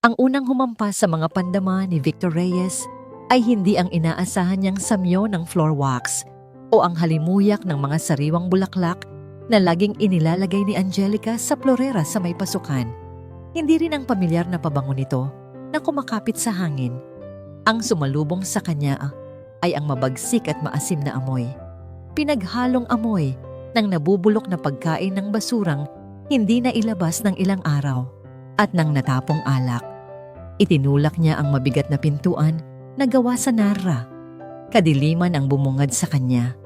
Ang unang humampas sa mga pandama ni Victor Reyes ay hindi ang inaasahan niyang samyo ng floor wax o ang halimuyak ng mga sariwang bulaklak na laging inilalagay ni Angelica sa florera sa may pasukan. Hindi rin ang pamilyar na pabango nito na kumakapit sa hangin. Ang sumalubong sa kanya ay ang mabagsik at maasim na amoy. Pinaghalong amoy ng nabubulok na pagkain ng basurang hindi na ilabas ng ilang araw at ng natapong alak. Itinulak niya ang mabigat na pintuan na gawa sa narra. Kadiliman ang bumungad sa kanya.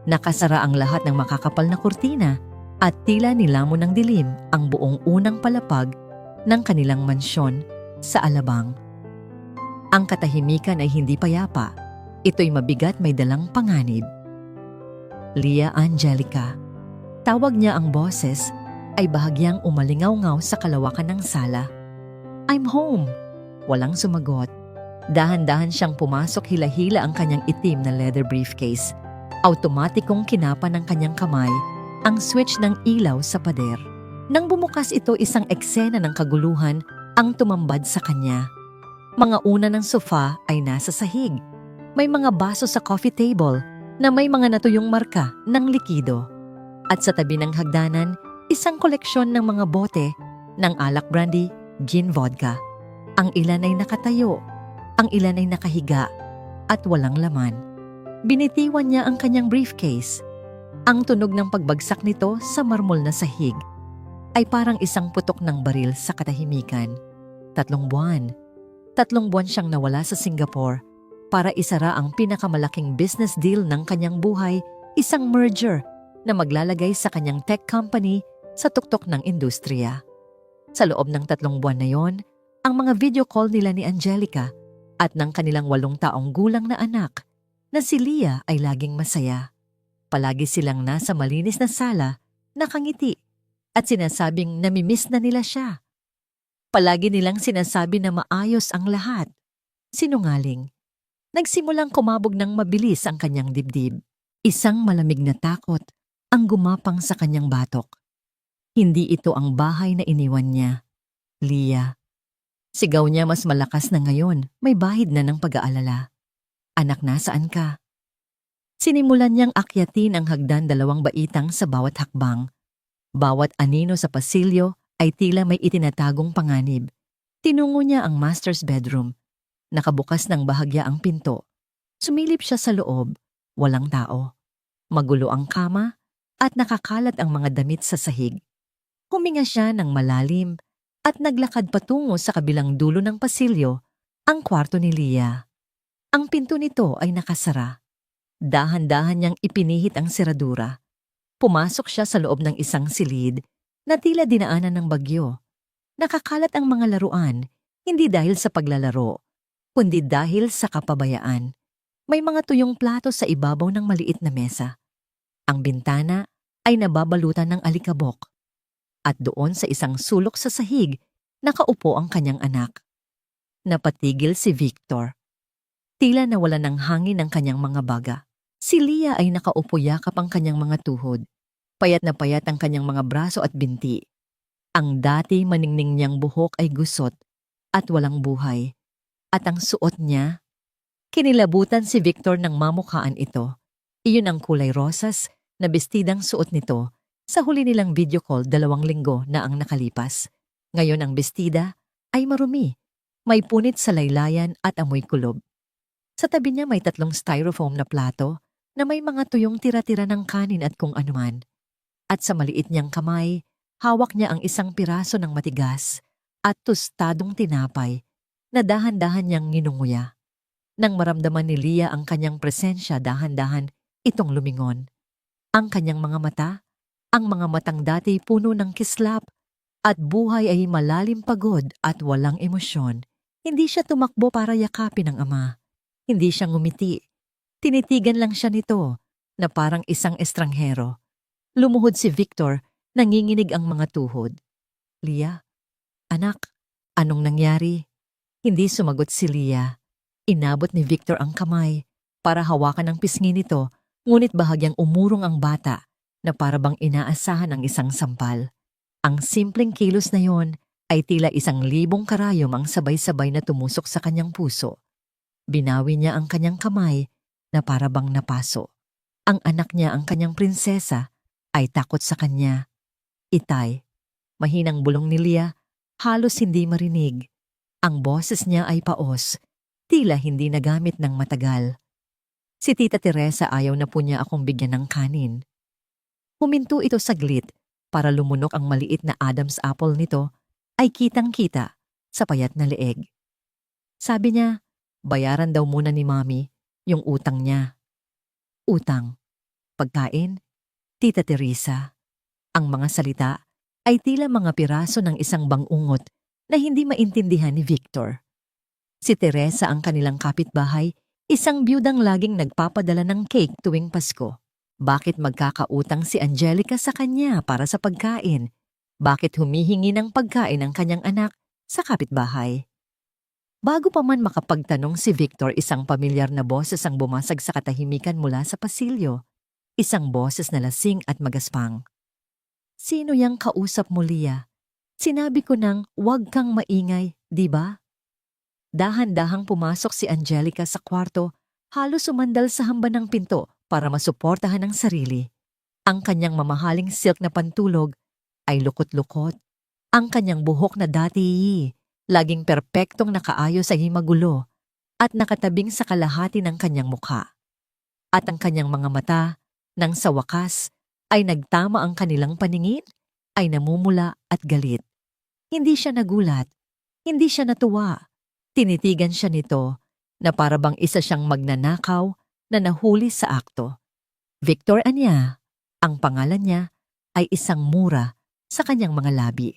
Nakasara ang lahat ng makakapal na kurtina at tila nilamon ng dilim ang buong unang palapag ng kanilang mansyon sa Alabang. Ang katahimikan ay hindi payapa. Ito'y mabigat, may dalang panganib. Leah Angelica. Tawag niya ang boses ay bahagyang umalingaw-ngaw sa kalawakan ng sala. "I'm home." Walang sumagot. Dahan-dahan siyang pumasok, hila-hila ang kanyang itim na leather briefcase. Automatikong kinapa ng kanyang kamay ang switch ng ilaw sa pader. Nang bumukas ito, isang eksena ng kaguluhan ang tumambad sa kanya. Mga una ng sofa ay nasa sahig. May mga baso sa coffee table na may mga natuyong marka ng likido. At sa tabi ng hagdanan, isang koleksyon ng mga bote ng alak brandy, gin vodka. Ang ilan ay nakatayo, ang ilan ay nakahiga at walang laman. Binitiwan niya ang kanyang briefcase. Ang tunog ng pagbagsak nito sa marmol na sahig ay parang isang putok ng baril sa katahimikan. 3 buwan. 3 buwan siyang nawala sa Singapore para isara ang pinakamalaking business deal ng kanyang buhay, isang merger na maglalagay sa kanyang tech company sa tuktok ng industriya. Sa loob ng 3 buwan na yon, ang mga video call nila ni Angelica at ng kanilang 8 taong gulang na anak na si Leah ay laging masaya. Palagi silang nasa malinis na sala, nakangiti at sinasabing namimiss na nila siya. Palagi nilang sinasabi na maayos ang lahat. Sinungaling. Nagsimulang kumabog ng mabilis ang kanyang dibdib. Isang malamig na takot ang gumapang sa kanyang batok. Hindi ito ang bahay na iniwan niya. Leah. Sigaw niya mas malakas na ngayon, may bahid na ng pag-aalala. "Anak, nasaan ka?" Sinimulan niyang akyatin ang hagdan, 2 baitang sa bawat hakbang. Bawat anino sa pasilyo ay tila may itinatagong panganib. Tinungo niya ang master's bedroom. Nakabukas ng bahagya ang pinto. Sumilip siya sa loob. Walang tao. Magulo ang kama at nakakalat ang mga damit sa sahig. Huminga siya ng malalim at naglakad patungo sa kabilang dulo ng pasilyo, ang kwarto ni Leah. Ang pinto nito ay nakasara. Dahan-dahan niyang ipinihit ang seradura. Pumasok siya sa loob ng isang silid na tila dinaanan ng bagyo. Nakakalat ang mga laruan, hindi dahil sa paglalaro, kundi dahil sa kapabayaan. May mga tuyong plato sa ibabaw ng maliit na mesa. Ang bintana ay nababalutan ng alikabok. At doon sa isang sulok sa sahig, nakaupo ang kanyang anak. Napatigil si Victor. Tila nawala ng hangin ang kanyang mga baga. Si Leah ay nakaupo, yakap ang kanyang mga tuhod. Payat na payat ang kanyang mga braso at binti. Ang dati maningning niyang buhok ay gusot at walang buhay. At ang suot niya, kinilabutan si Victor ng mamukhaan ito. Iyon ang kulay rosas na bestidang suot nito sa huli nilang video call 2 linggo na ang nakalipas. Ngayon ang bestida ay marumi, may punit sa laylayan at amoy kulob. Sa tabi niya may 3 styrofoam na plato na may mga tuyong tira-tira ng kanin at kung anuman. At sa maliit niyang kamay, hawak niya ang isang piraso ng matigas at tostadong tinapay na dahan-dahan niyang nginunguya. Nang maramdaman ni Leah ang kanyang presensya, dahan-dahan itong lumingon. Ang kanyang mga mata, ang mga matang dati puno ng kislap at buhay ay malalim, pagod at walang emosyon. Hindi siya tumakbo para yakapin ang ama. Hindi siya ngumiti. Tinitigan lang siya nito na parang isang estranghero. Lumuhod si Victor, nanginginig ang mga tuhod. "Leah, anak, anong nangyari?" Hindi sumagot si Leah. Inabot ni Victor ang kamay para hawakan ang pisngi nito, ngunit bahagyang umurong ang bata na para bang inaasahan ang isang sampal. Ang simpleng kilos na yon ay tila 1,000 karayom ang sabay-sabay na tumusok sa kanyang puso. Binawi niya ang kanyang kamay na para bang napaso. Ang anak niya, ang kanyang prinsesa, ay takot sa kanya. Itay, mahinang bulong ni Leah, halos hindi marinig. Ang boses niya ay paos, tila hindi nagamit ng matagal. Si Tita Teresa ayaw na po niya akong bigyan ng kanin. Huminto ito saglit para lumunok ang maliit na Adam's apple nito ay kitang-kita sa payat na leeg. Sabi niya, bayaran daw muna ni Mami yung utang niya. Utang, pagkain, Tita Teresa. Ang mga salita ay tila mga piraso ng isang bangungot na hindi maintindihan ni Victor. Si Teresa ang kanilang kapitbahay, isang biyudang laging nagpapadala ng cake tuwing Pasko. Bakit magkakautang si Angelica sa kanya para sa pagkain? Bakit humihingi ng pagkain ang kanyang anak sa kapitbahay? Bago pa man makapagtanong si Victor, isang pamilyar na boses ang bumasag sa katahimikan mula sa pasilyo. Isang boses na lasing at magaspang. Sino yang kausap mo, Leah? Sinabi ko nang huwag kang maingay, di ba? Dahan-dahang pumasok si Angelica sa kwarto, halos sumandal sa hamba ng pinto para masuportahan ang sarili. Ang kanyang mamahaling silk na pantulog ay lukot-lukot. Ang kanyang buhok na dati laging perpektong nakaayos ay magulo at nakatabing sa kalahati ng kanyang mukha. At ang kanyang mga mata, nang sa wakas ay nagtama ang kanilang paningin, ay namumula at galit. Hindi siya nagulat, hindi siya natuwa. Tinitigan siya nito na para bang isa siyang magnanakaw na nahuli sa akto. Victor Anya, ang pangalan niya ay isang mura sa kanyang mga labi.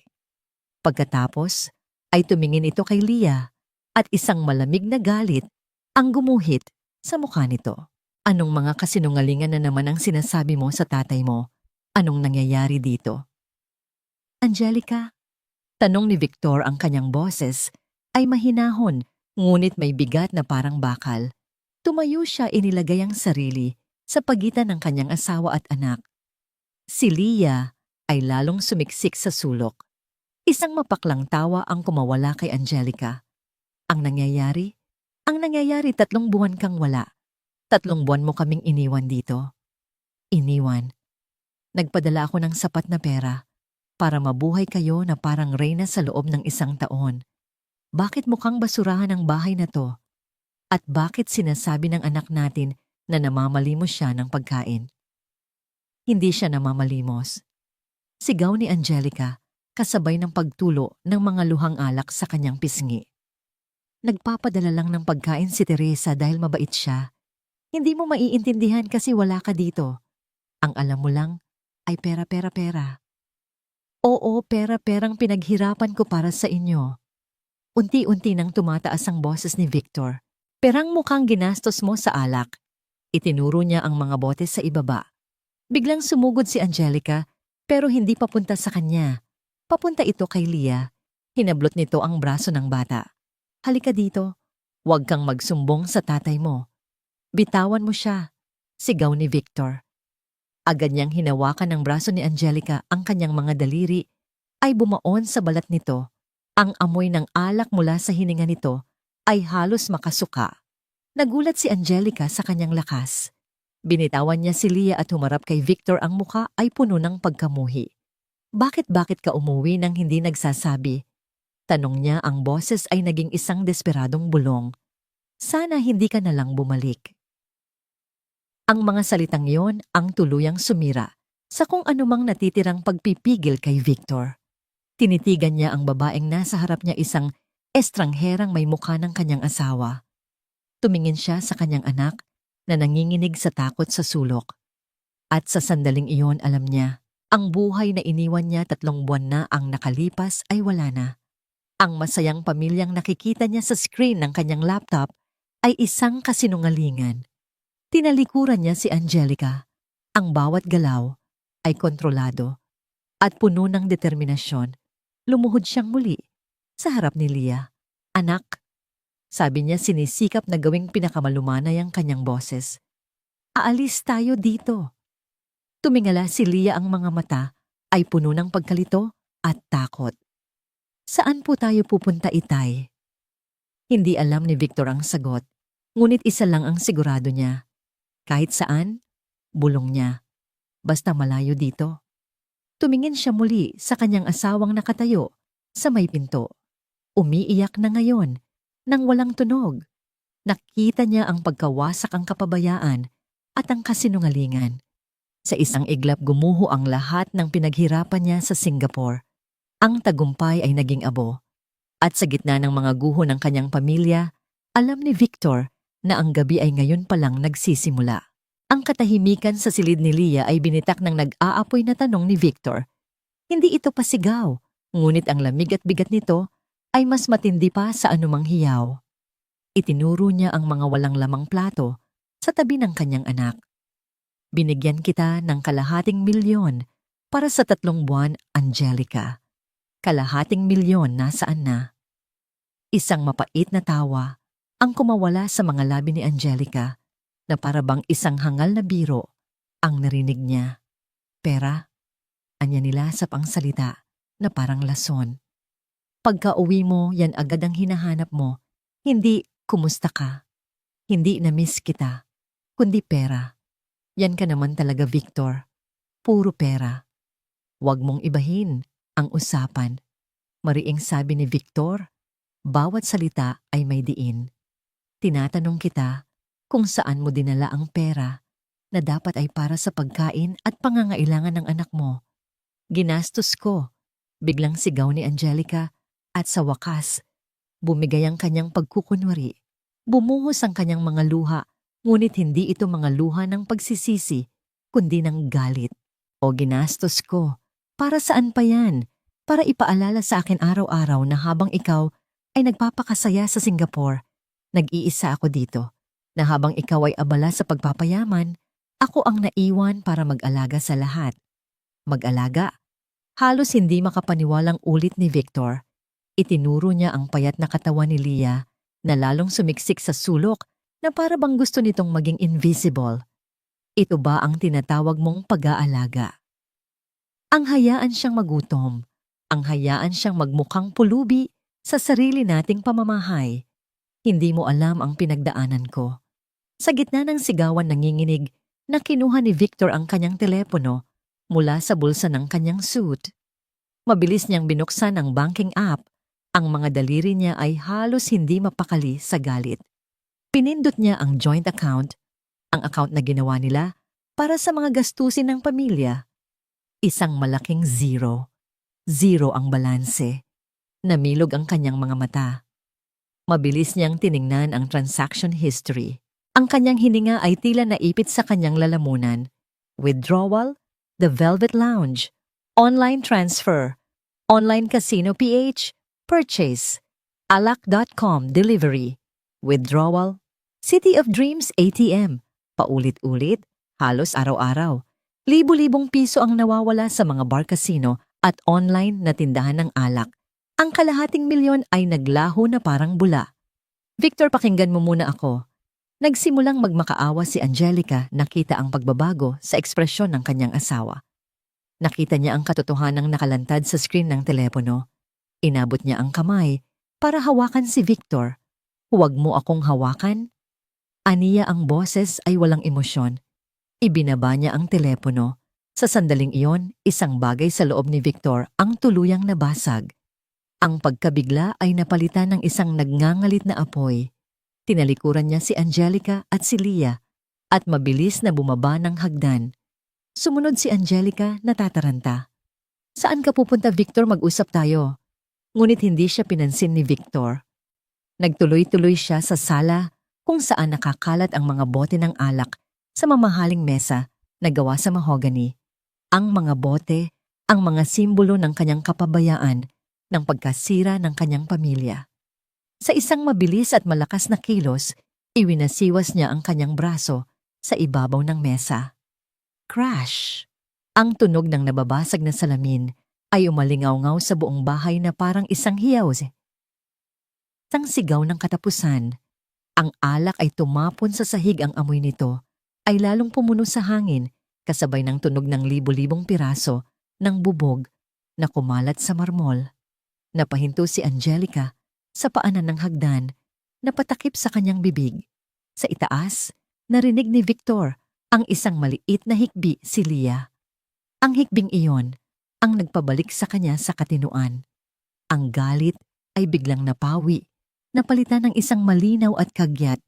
Pagkatapos ay tumingin ito kay Leah at isang malamig na galit ang gumuhit sa mukha nito. Anong mga kasinungalingan na naman ang sinasabi mo sa tatay mo? Anong nangyayari dito? Angelica, tanong ni Victor, ang kanyang boses ay mahinahon ngunit may bigat na parang bakal. Tumayo siya, inilagay ang sarili sa pagitan ng kanyang asawa at anak. Si Leah ay lalong sumiksik sa sulok. Isang mapaklang tawa ang kumawala kay Angelica. Ang nangyayari? Ang nangyayari, 3 buwan kang wala. 3 buwan mo kaming iniwan dito. Iniwan. Nagpadala ako ng sapat na pera para mabuhay kayo na parang reyna sa loob ng 1 taon. Bakit mukhang basurahan ang bahay na to? At bakit sinasabi ng anak natin na namamalimos siya ng pagkain? Hindi siya namamalimos. Sigaw ni Angelica, kasabay ng pagtulo ng mga luhang alak sa kanyang pisngi. Nagpapadala lang ng pagkain si Teresa dahil mabait siya. Hindi mo maiintindihan kasi wala ka dito. Ang alam mo lang ay pera. Oo, pera-perang pinaghirapan ko para sa inyo. Unti-unti nang tumataas ang boses ni Victor. Perang mukhang ginastos mo sa alak. Itinuro niya ang mga bote sa ibaba. Biglang sumugod si Angelica pero hindi papunta sa kanya. Papunta ito kay Leah. Hinablot nito ang braso ng bata. Halika dito. Huwag kang magsumbong sa tatay mo. Bitawan mo siya. Sigaw ni Victor. Agad niyang hinawakan ng braso ni Angelica, ang kanyang mga daliri ay bumaon sa balat nito. Ang amoy ng alak mula sa hininga nito ay halos makasuka. Nagulat si Angelica sa kanyang lakas. Binitawan niya si Leah at humarap kay Victor, ang mukha ay puno ng pagkamuhi. Bakit ka umuwi nang hindi nagsasabi? Tanong niya, ang boses ay naging isang desperadong bulong. Sana hindi ka na lang bumalik. Ang mga salitang yon ang tuluyang sumira sa kung anumang natitirang pagpipigil kay Victor. Tinitigan niya ang babaeng nasa harap niya, isang estrangherang may mukha ng kanyang asawa. Tumingin siya sa kanyang anak na nanginginig sa takot sa sulok. At sa sandaling iyon alam niya, ang buhay na iniwan niya 3 buwan na ang nakalipas ay wala na. Ang masayang pamilyang nakikita niya sa screen ng kanyang laptop ay isang kasinungalingan. Tinalikuran niya si Angelica. Ang bawat galaw ay kontrolado at puno ng determinasyon. Lumuhod siyang muli sa harap ni Leah. Anak, sabi niya, sinisikap na gawing pinakamalumanay ang kanyang boses. Aalis tayo dito. Tumingala si Leah, ang mga mata ay puno ng pagkalito at takot. Saan po tayo pupunta, Itay? Hindi alam ni Victor ang sagot, ngunit isa lang ang sigurado niya. Kahit saan, bulong niya. Basta malayo dito. Tumingin siya muli sa kanyang asawang nakatayo sa may pinto. Umiiyak na ngayon nang walang tunog. Nakita niya ang pagkawasak ang kapabayaan at ang kasinungalingan. Sa isang iglap gumuho ang lahat ng pinaghirapan niya sa Singapore. Ang tagumpay ay naging abo. At sa gitna ng mga guho ng kanyang pamilya, alam ni Victor na ang gabi ay ngayon palang nagsisimula. Ang katahimikan sa silid ni Leah ay binitak ng nag-aapoy na tanong ni Victor. Hindi ito pasigaw, ngunit ang lamig at bigat nito ay mas matindi pa sa anumang hiyaw. Itinuro niya ang mga walang lamang plato sa tabi ng kanyang anak. Binigyan kita ng kalahating milyon para sa 3 buwan, Angelica. Kalahating milyon nasaan na? Isang mapait na tawa ang kumawala sa mga labi ni Angelica na parabang isang hangal na biro ang narinig niya. Pera? Anya nila sa pangsalita na parang lason. Pagka-uwi mo, yan agad ang hinahanap mo. Hindi, kumusta ka? Hindi na-miss kita, kundi pera. Yan ka naman talaga, Victor. Puro pera. Huwag mong ibahin ang usapan. Mariing sabi ni Victor, bawat salita ay may diin. Tinatanong kita kung saan mo dinala ang pera na dapat ay para sa pagkain at pangangailangan ng anak mo. Ginastos ko, biglang sigaw ni Angelica at sa wakas, bumigay ang kanyang pagkukunwari. Bumuhos ang kanyang mga luha, ngunit hindi ito mga luha ng pagsisisi, kundi ng galit. O ginastos ko, para saan pa yan? Para ipaalala sa akin araw-araw na habang ikaw ay nagpapakasaya sa Singapore, nag-iisa ako dito, na habang ikaw ay abala sa pagpapayaman, ako ang naiwan para mag-alaga sa lahat. Mag-alaga? Halos hindi makapaniwalang ulit ni Victor. Itinuro niya ang payat na katawan ni Leah na lalong sumiksik sa sulok na para bang gusto nitong maging invisible. Ito ba ang tinatawag mong pag-aalaga? Ang hayaan siyang magutom, ang hayaan siyang magmukhang pulubi sa sarili nating pamamahay. Hindi mo alam ang pinagdaanan ko. Sa gitna ng sigawan nanginginig, na kinuha ni Victor ang kanyang telepono mula sa bulsa ng kanyang suit. Mabilis niyang binuksan ang banking app. Ang mga daliri niya ay halos hindi mapakali sa galit. Pinindot niya ang joint account, ang account na ginawa nila para sa mga gastusin ng pamilya. Isang malaking zero. Zero ang balanse. Namilog ang kanyang mga mata. Mabilis niyang tiningnan ang transaction history. Ang kanyang hininga ay tila naipit sa kanyang lalamunan. Withdrawal, The Velvet Lounge, online transfer, online casino PH, purchase, alak.com delivery, withdrawal, City of Dreams ATM, paulit-ulit, halos araw-araw. Libo-libong piso ang nawawala sa mga bar casino at online na tindahan ng alak. Ang kalahating milyon ay naglaho na parang bula. Victor, pakinggan mo muna ako. Nagsimulang magmakaawa si Angelica, nakita ang pagbabago sa ekspresyon ng kanyang asawa. Nakita niya ang katotohanang nakalantad sa screen ng telepono. Inabot niya ang kamay para hawakan si Victor. Huwag mo akong hawakan. Aniya ang boses ay walang emosyon. Ibinaba niya ang telepono. Sa sandaling iyon, isang bagay sa loob ni Victor ang tuluyang nabasag. Ang pagkabigla ay napalitan ng isang nagngangalit na apoy. Tinalikuran niya si Angelica at si Leah at mabilis na bumaba ng hagdan. Sumunod si Angelica na tataranta. Saan ka pupunta, Victor? Mag-usap tayo. Ngunit hindi siya pinansin ni Victor. Nagtuloy-tuloy siya sa sala kung saan nakakalat ang mga bote ng alak sa mamahaling mesa na gawa sa mahogany. Ang mga bote, ang mga simbolo ng kanyang kapabayaan, ng pagkasira ng kanyang pamilya. Sa isang mabilis at malakas na kilos, iwinasiwas niya ang kanyang braso sa ibabaw ng mesa. Crash! Ang tunog ng nababasag na salamin ay umalingaw-ngaw sa buong bahay na parang isang hiyaw. Isang sigaw ng katapusan. Ang alak ay tumapon sa sahig, ang amoy nito ay lalong pumuno sa hangin kasabay ng tunog ng libo-libong piraso ng bubog na kumalat sa marmol. Napahinto si Angelica sa paanan ng hagdan na patakip sa kanyang bibig. Sa itaas, narinig ni Victor ang isang maliit na hikbi si Leah. Ang hikbing iyon ang nagpabalik sa kanya sa katinuan. Ang galit ay biglang napawi, napalitan ng isang malinaw at kagyat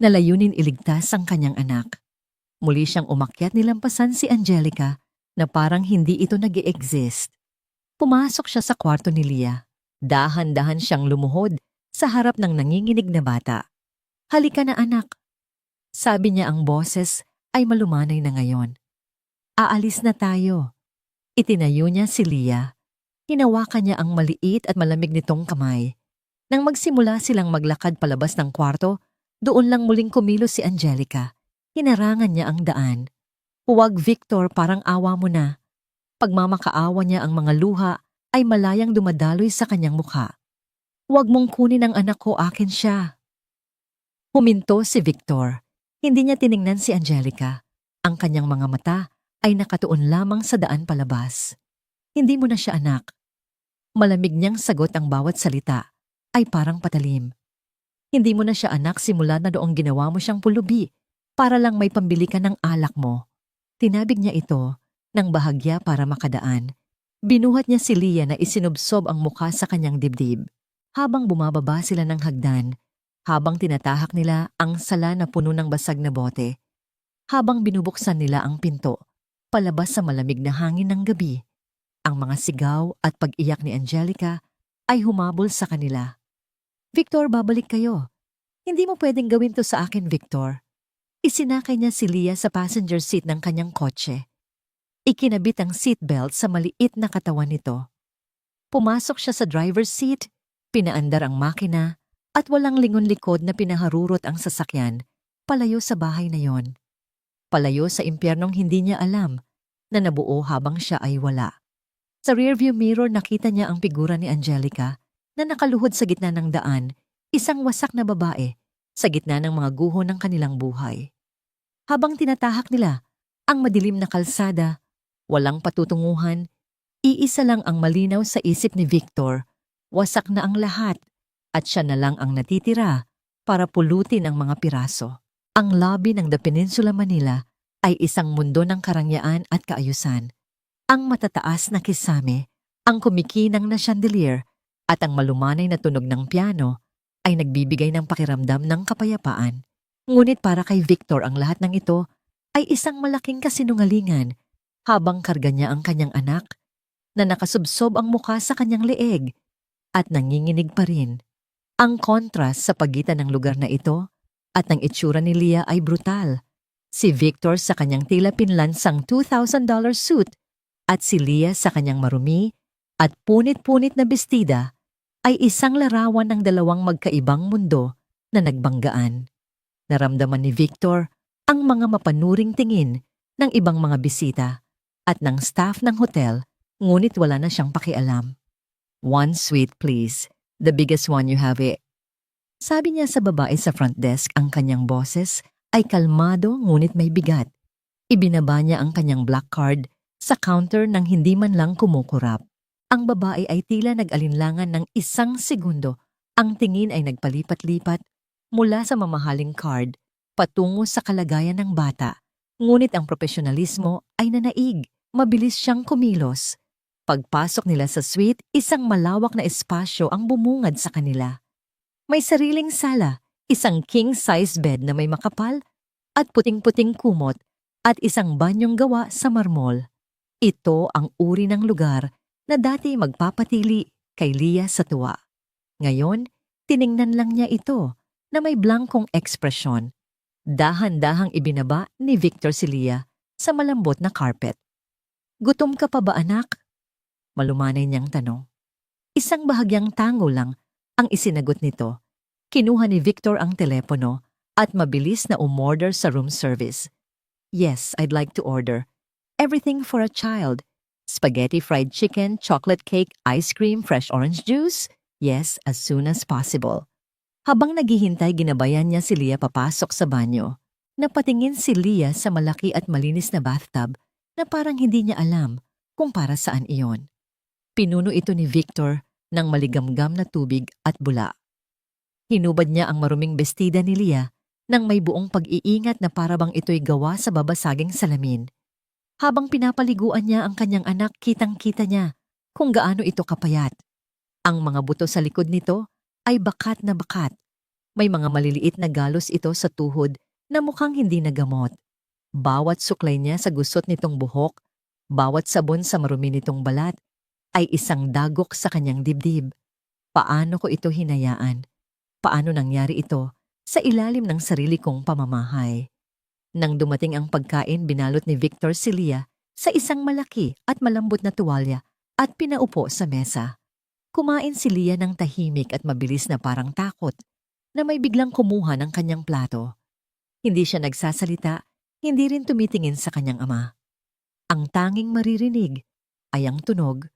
na layunin iligtas ang kanyang anak. Muli siyang umakyat nilampasan si Angelica na parang hindi ito nag-e-exist. Pumasok siya sa kwarto ni Leah. Dahan-dahan siyang lumuhod sa harap ng nanginginig na bata. "Halika na anak." Sabi niya, ang boses ay malumanay na ngayon. "Aalis na tayo." Itinayo niya si Leah. Hinawakan niya ang maliit at malamig nitong kamay. Nang magsimula silang maglakad palabas ng kwarto, doon lang muling kumilos si Angelica. Hinarangan niya ang daan. "Huwag Victor, parang awa mo na." Pagmamakaawa niya ang mga luha ay malayang dumadaloy sa kanyang mukha. "Huwag mong kunin ang anak ko, akin siya." Huminto si Victor. Hindi niya tiningnan si Angelica. Ang kanyang mga mata ay nakatuon lamang sa daan palabas. "Hindi mo na siya anak." Malamig niyang sagot, ang bawat salita ay parang patalim. "Hindi mo na siya anak simula na doong ginawa mo siyang pulubi para lang may pambili ka ng alak mo." Tinabig niya ito ng bahagya para makadaan. Binuhat niya si Leah na isinubsob ang mukha sa kanyang dibdib. Habang bumababa sila ng hagdan, habang tinatahak nila ang sala na puno ng basag na bote, habang binubuksan nila ang pinto, palabas sa malamig na hangin ng gabi, ang mga sigaw at pag-iyak ni Angelica ay humabol sa kanila. "Victor, babalik kayo. Hindi mo pwedeng gawin to sa akin, Victor." Isinakay niya si Leah sa passenger seat ng kanyang kotse. Ikinabit ang seatbelt sa maliit na katawan nito. Pumasok siya sa driver's seat, pinaandar ang makina, at walang lingon-likod na pinaharurot ang sasakyan palayo sa bahay na yon. Palayo sa impyernong hindi niya alam na nabuo habang siya ay wala. Sa rearview mirror nakita niya ang figura ni Angelica na nakaluhod sa gitna ng daan, isang wasak na babae sa gitna ng mga guho ng kanilang buhay. Habang tinatahak nila ang madilim na kalsada, walang patutunguhan, iisa lang ang malinaw sa isip ni Victor. Wasak na ang lahat at siya na lang ang natitira para pulutin ang mga piraso. Ang lobby ng The Peninsula Manila ay isang mundo ng karangyaan at kaayusan. Ang matataas na kisame, ang kumikinang na chandelier at ang malumanay na tunog ng piano ay nagbibigay ng pakiramdam ng kapayapaan. Ngunit para kay Victor ang lahat ng ito ay isang malaking kasinungalingan. Habang karga niya ang kanyang anak na nakasubsob ang mukha sa kanyang leeg at nanginginig pa rin. Ang kontrast sa pagitan ng lugar na ito at ng itsura ni Leah ay brutal. Si Victor sa kanyang tila pinlansang $2,000 suit at si Leah sa kanyang marumi at punit-punit na bestida ay isang larawan ng dalawang magkaibang mundo na nagbanggaan. Naramdaman ni Victor ang mga mapanuring tingin ng ibang mga bisita at ng staff ng hotel, ngunit wala na siyang pakialam. "One suite please, the biggest one you have it." Sabi niya sa babae sa front desk. Ang kanyang boses ay kalmado ngunit may bigat. Ibinaba niya ang kanyang black card sa counter nang hindi man lang kumukurap. Ang babae ay tila nag-alinlangan ng isang segundo. Ang tingin ay nagpalipat-lipat mula sa mamahaling card patungo sa kalagayan ng bata. Ngunit ang profesionalismo ay nanaig. Mabilis siyang kumilos. Pagpasok nila sa suite, isang malawak na espasyo ang bumungad sa kanila. May sariling sala, isang king-size bed na may makapal at puting-puting kumot at isang banyong gawa sa marmol. Ito ang uri ng lugar na dati magpapatili kay Leah sa tuwa. Ngayon, tiningnan lang niya ito na may blankong ekspresyon. Dahan-dahang ibinaba ni Victor si Leah sa malambot na carpet. "Gutom ka pa ba, anak?" Malumanay niyang tanong. Isang bahagyang tango lang ang isinagot nito. Kinuha ni Victor ang telepono at mabilis na umorder sa room service. "Yes, I'd like to order. Everything for a child. Spaghetti, fried chicken, chocolate cake, ice cream, fresh orange juice? Yes, as soon as possible." Habang naghihintay, ginabayan niya si Leah papasok sa banyo. Napatingin si Leah sa malaki at malinis na bathtub na parang hindi niya alam kung para saan iyon. Pinuno ito ni Victor ng maligamgam na tubig at bula. Hinubad niya ang maruming bestida ni Leah nang may buong pag-iingat na parabang ito'y gawa sa babasaging salamin. Habang pinapaliguan niya ang kanyang anak, kitang-kita niya kung gaano ito kapayat. Ang mga buto sa likod nito ay bakat na bakat. May mga maliliit na galos ito sa tuhod na mukhang hindi nagamot. Bawat suklay niya sa gusot nitong buhok, bawat sabon sa marumi nitong balat, ay isang dagok sa kanyang dibdib. Paano ko ito hinayaan? Paano nangyari ito sa ilalim ng sarili kong pamamahay? Nang dumating ang pagkain, binalot ni Victor si Leah sa isang malaki at malambot na tuwalya at pinaupo sa mesa. Kumain si Leah ng tahimik at mabilis na parang takot na may biglang kumuha ng kanyang plato. Hindi siya nagsasalita, hindi rin tumitingin sa kanyang ama. Ang tanging maririnig ay ang tunog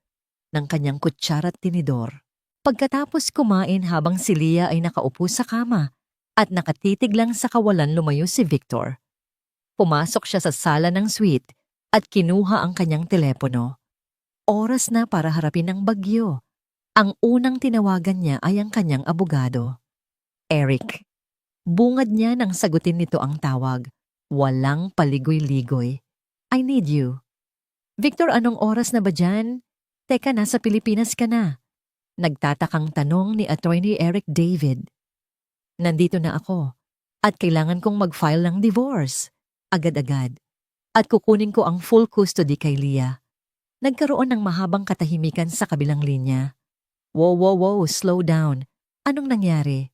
ng kanyang kutsara at tinidor. Pagkatapos kumain habang si Leah ay nakaupo sa kama at nakatitig lang sa kawalan, lumayo si Victor. Pumasok siya sa sala ng suite at kinuha ang kanyang telepono. Oras na para harapin ang bagyo. Ang unang tinawagan niya ay ang kanyang abogado. Eric. Bungad niya nang sagutin nito ang tawag. Walang paligoy-ligoy. I need you. Victor, anong oras na ba dyan? Teka, nasa Pilipinas ka na. Nagtatakang tanong ni Attorney Eric David. Nandito na ako at kailangan kong mag-file ng divorce. Agad-agad. At kukunin ko ang full custody kay Leah. Nagkaroon ng mahabang katahimikan sa kabilang linya. Wow, slow down. Anong nangyari?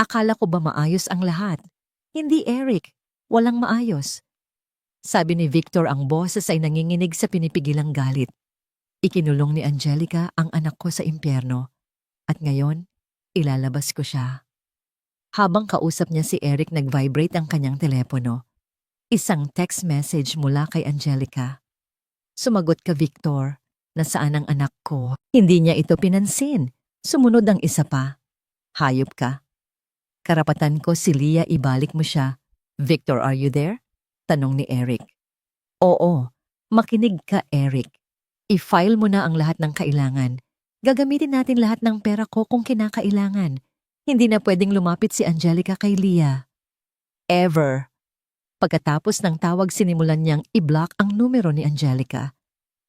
Akala ko ba maayos ang lahat? Hindi, Eric. Walang maayos. Sabi ni Victor, ang boses ay nanginginig sa pinipigilang galit. Ikinulong ni Angelica ang anak ko sa impyerno. At ngayon, ilalabas ko siya. Habang kausap niya si Eric, nag-vibrate ang kanyang telepono. Isang text message mula kay Angelica. Sumagot ka, Victor. Nasaan ang anak ko? Hindi niya ito pinansin. Sumunod ang isa pa. Hayop ka. Karapatan ko si Leah, ibalik mo siya. Victor, are you there? Tanong ni Eric. Oo. Makinig ka, Eric. I-file mo na ang lahat ng kailangan. Gagamitin natin lahat ng pera ko kung kinakailangan. Hindi na pwedeng lumapit si Angelica kay Leah. Ever. Pagkatapos ng tawag, sinimulan niyang i-block ang numero ni Angelica.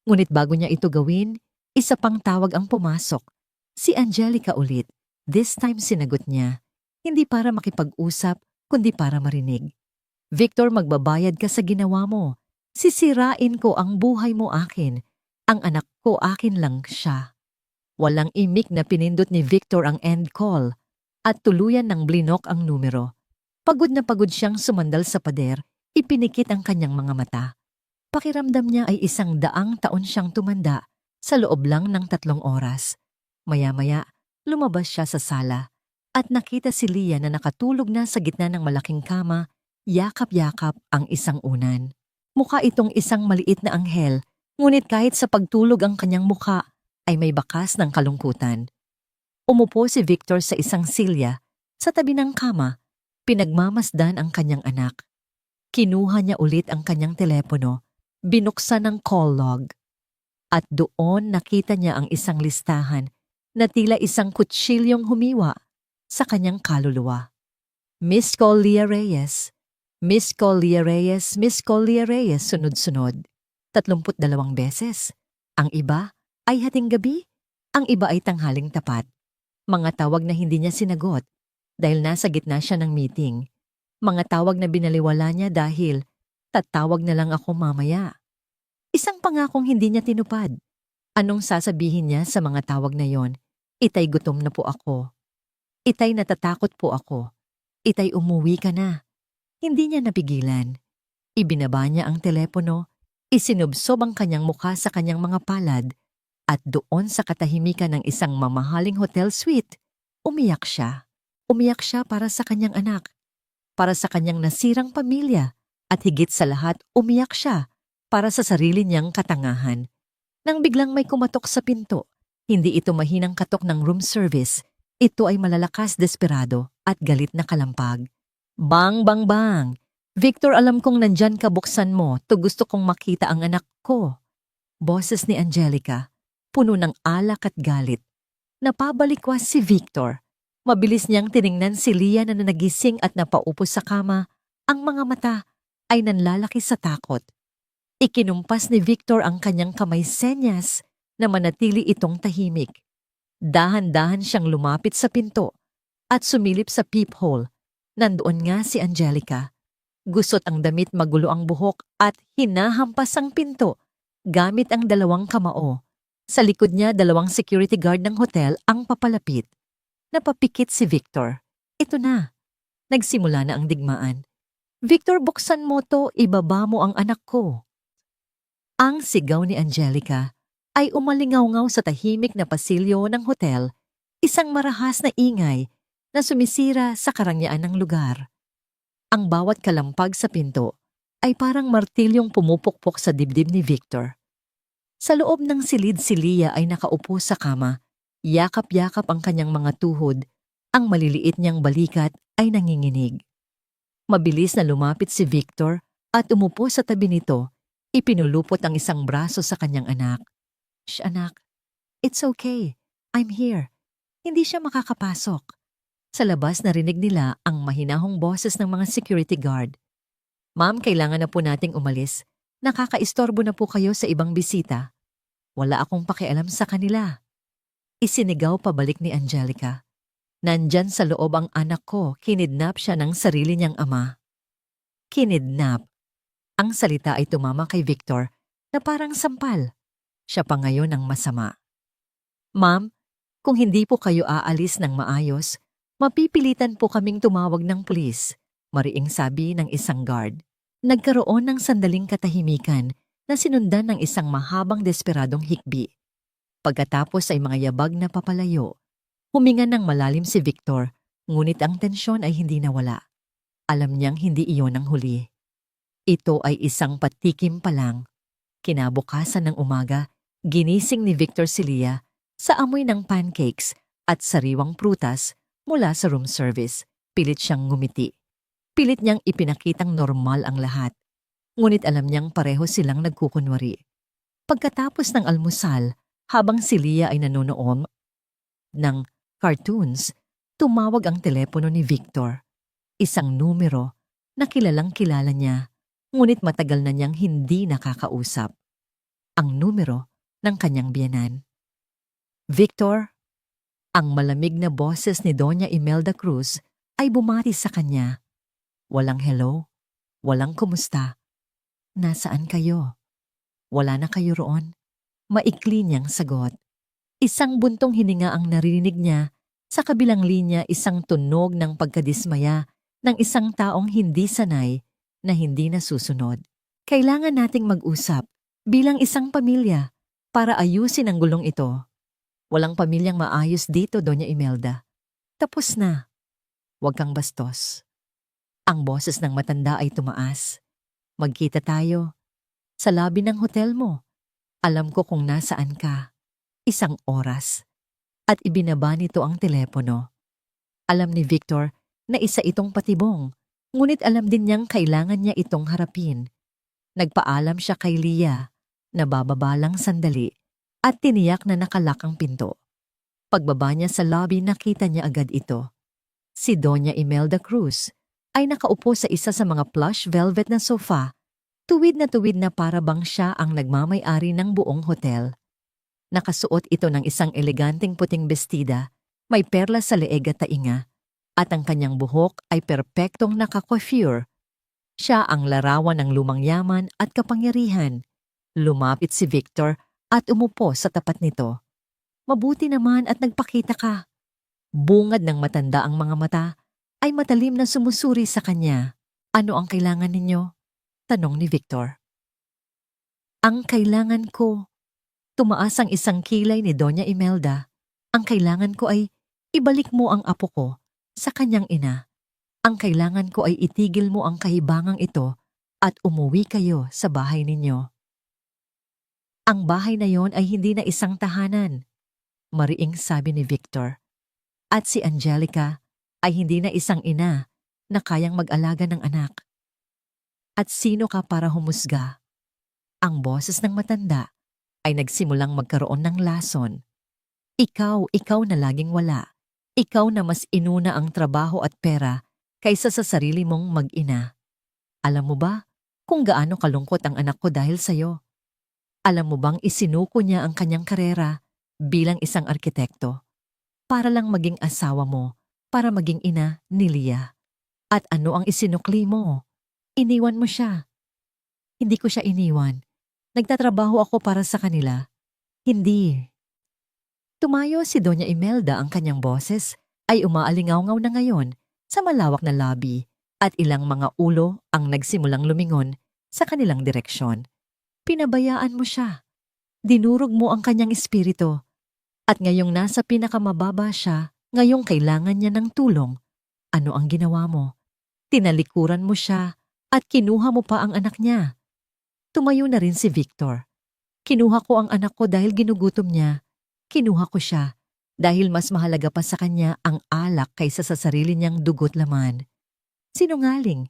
Ngunit bago niya ito gawin, isa pang tawag ang pumasok. Si Angelica ulit. This time sinagot niya. Hindi para makipag-usap, kundi para marinig. Victor, magbabayad ka sa ginawa mo. Sisirain ko ang buhay mo akin. Ang anak ko akin lang siya. Walang imik na pinindot ni Victor ang end call at tuluyan ng blinok ang numero. Pagod na pagod siyang sumandal sa pader, ipinikit ang kanyang mga mata. Pakiramdam niya ay 100 taon siyang tumanda sa loob lang ng 3 oras. Maya-maya, lumabas siya sa sala at nakita si Leah na nakatulog na sa gitna ng malaking kama, yakap-yakap ang isang unan. Mukha itong isang maliit na anghel, ngunit kahit sa pagtulog ang kanyang mukha ay may bakas ng kalungkutan. Umupo si Victor sa isang silya sa tabi ng kama, pinagmamasdan ang kanyang anak. Kinuha niya ulit ang kanyang telepono, binuksan ang call log. At doon nakita niya ang isang listahan na tila isang kutsilyong humiwa sa kanyang kaluluwa. Miss Call Leah Reyes, Miss Call Leah Reyes, Miss Call Leah Reyes, sunod-sunod. 32 beses. Ang iba ay hating gabi, ang iba ay tanghaling tapat. Mga tawag na hindi niya sinagot dahil nasa gitna siya ng meeting. Mga tawag na binaliwala niya dahil tatawag na lang ako mamaya. Isang pangakong hindi niya tinupad. Anong sasabihin niya sa mga tawag na yon? Itay, gutom na po ako. Itay, natatakot po ako. Itay, umuwi ka na. Hindi niya napigilan. Ibinaba niya ang telepono, isinubsob ang kanyang mukha sa kanyang mga palad, at doon sa katahimikan ng isang mamahaling hotel suite, umiyak siya. Umiyak siya para sa kanyang anak, para sa kanyang nasirang pamilya, at higit sa lahat, umiyak siya para sa sarili niyang katangahan. Nang biglang may kumatok sa pinto, hindi ito mahinang katok ng room service, ito ay malalakas, desperado at galit na kalampag. Bang, bang, bang! Victor, alam kong nandyan ka, buksan mo, to gusto kong makita ang anak ko. Boses ni Angelica, puno ng alak at galit. Napabalikwas si Victor. Mabilis niyang tiningnan si Leah na nagising at napaupo sa kama. Ang mga mata ay nanlalaki sa takot. Ikinumpas ni Victor ang kanyang kamay senyas na manatili itong tahimik. Dahan-dahan siyang lumapit sa pinto at sumilip sa peephole. Nandoon nga si Angelica. Gusot ang damit, magulo ang buhok at hinahampas ang pinto gamit ang dalawang kamao. Sa likod niya, dalawang security guard ng hotel ang papalapit. Napapikit si Victor. Ito na. Nagsimula na ang digmaan. Victor, buksan mo to, ibaba mo ang anak ko. Ang sigaw ni Angelica ay umalingaw-ngaw sa tahimik na pasilyo ng hotel, isang marahas na ingay na sumisira sa karangyaan ng lugar. Ang bawat kalampag sa pinto ay parang martilyong pumupukpok sa dibdib ni Victor. Sa loob ng silid si Leah ay nakaupo sa kama, yakap-yakap ang kanyang mga tuhod, ang maliliit niyang balikat ay nanginginig. Mabilis na lumapit si Victor at umupo sa tabi nito, ipinulupot ang isang braso sa kanyang anak. Shh, anak. It's okay. I'm here. Hindi siya makakapasok. Sa labas narinig nila ang mahinahong boses ng mga security guard. Ma'am, kailangan na po nating umalis. Nakakaistorbo na po kayo sa ibang bisita. Wala akong pakialam sa kanila. Isinigaw pabalik ni Angelica. Nandyan sa loob ang anak ko, kinidnap siya ng sarili niyang ama. Kinidnap. Ang salita ay tumama kay Victor na parang sampal. Siya pa ngayon ang masama. Ma'am, kung hindi po kayo aalis ng maayos, mapipilitan po kaming tumawag ng pulis, mariing sabi ng isang guard. Nagkaroon ng sandaling katahimikan na sinundan ng isang mahabang desperadong hikbi. Pagkatapos ay mga yabag na papalayo. Huminga ng malalim si Victor, ngunit ang tensyon ay hindi nawala. Alam niyang hindi iyon ang huli. Ito ay isang patikim pa lang. Kinabukasan ng umaga, ginising ni Victor si Leah sa amoy ng pancakes at sariwang prutas mula sa room service. Pilit siyang ngumiti. Pilit niyang ipinakitang normal ang lahat. Ngunit alam niyang pareho silang nagkukunwari. Pagkatapos ng almusal, habang si Leah ay nanonood ng cartoons, tumawag ang telepono ni Victor. Isang numero na kilalang kilala niya, ngunit matagal na niyang hindi nakakausap. Ang numero ng kanyang biyenan. Victor, ang malamig na boses ni Doña Imelda Cruz ay bumati sa kanya. Walang hello, walang kumusta. Nasaan kayo? Wala na kayo roon? Maikli niyang sagot. Isang buntong hininga ang narinig niya. Sa kabilang linya, isang tunog ng pagkadismaya ng isang taong hindi sanay na hindi nasusunod. Kailangan nating mag-usap bilang isang pamilya para ayusin ang gulong ito. Walang pamilyang maayos dito, Doña Imelda. Tapos na. Huwag kang bastos. Ang boses ng matanda ay tumaas. Magkita tayo. Sa lobby ng hotel mo. Alam ko kung nasaan ka. 1 oras. At ibinaba nito ang telepono. Alam ni Victor na isa itong patibong, ngunit alam din niyang kailangan niya itong harapin. Nagpaalam siya kay Leah na bababa lang sandali at tiniyak na nakalak ang pinto. Pagbaba niya sa lobby, nakita niya agad ito. Si Doña Imelda Cruz ay nakaupo sa isa sa mga plush velvet na sofa, tuwid na para bang siya ang nagmamay-ari ng buong hotel. Nakasuot ito ng isang eleganteng puting bestida, may perlas sa leeg at tainga, at ang kanyang buhok ay perpektong naka-coiffure. Siya ang larawan ng lumang yaman at kapangyarihan. Lumapit si Victor at umupo sa tapat nito. Mabuti naman at nagpakita ka. Bungad ng matanda ang mga mata ay matalim na sumusuri sa kanya. Ano ang kailangan ninyo? Tanong ni Victor. Ang kailangan ko. Tumaas ang isang kilay ni Doña Imelda. Ang kailangan ko ay ibalik mo ang apo ko sa kanyang ina. Ang kailangan ko ay itigil mo ang kahibangang ito at umuwi kayo sa bahay ninyo. Ang bahay na yon ay hindi na isang tahanan, mariing sabi ni Victor. At si Angelica ay hindi na isang ina na kayang mag-alaga ng anak. At sino ka para humusga? Ang boses ng matanda ay nagsimulang magkaroon ng lason. Ikaw na laging wala. Ikaw na mas inuna ang trabaho at pera kaysa sa sarili mong mag-ina. Alam mo ba kung gaano kalungkot ang anak ko dahil sa'yo? Alam mo bang isinuko niya ang kanyang karera bilang isang arkitekto para lang maging asawa mo, para maging ina ni Leah? At ano ang isinukli mo? Iniwan mo siya. Hindi ko siya iniwan. Nagtatrabaho ako para sa kanila. Hindi. Tumayo si Doña Imelda, ang kanyang boses ay umaalingaw-ngaw na ngayon sa malawak na lobby at ilang mga ulo ang nagsimulang lumingon sa kanilang direksyon. Pinabayaan mo siya. Dinurog mo ang kanyang espiritu. At ngayong nasa pinakamababa siya, ngayong kailangan niya ng tulong, ano ang ginawa mo? Tinalikuran mo siya at kinuha mo pa ang anak niya. Tumayo na rin si Victor. Kinuha ko ang anak ko dahil ginugutom niya. Kinuha ko siya dahil mas mahalaga pa sa kanya ang alak kaysa sa sarili niyang dugo't laman. Sinungaling.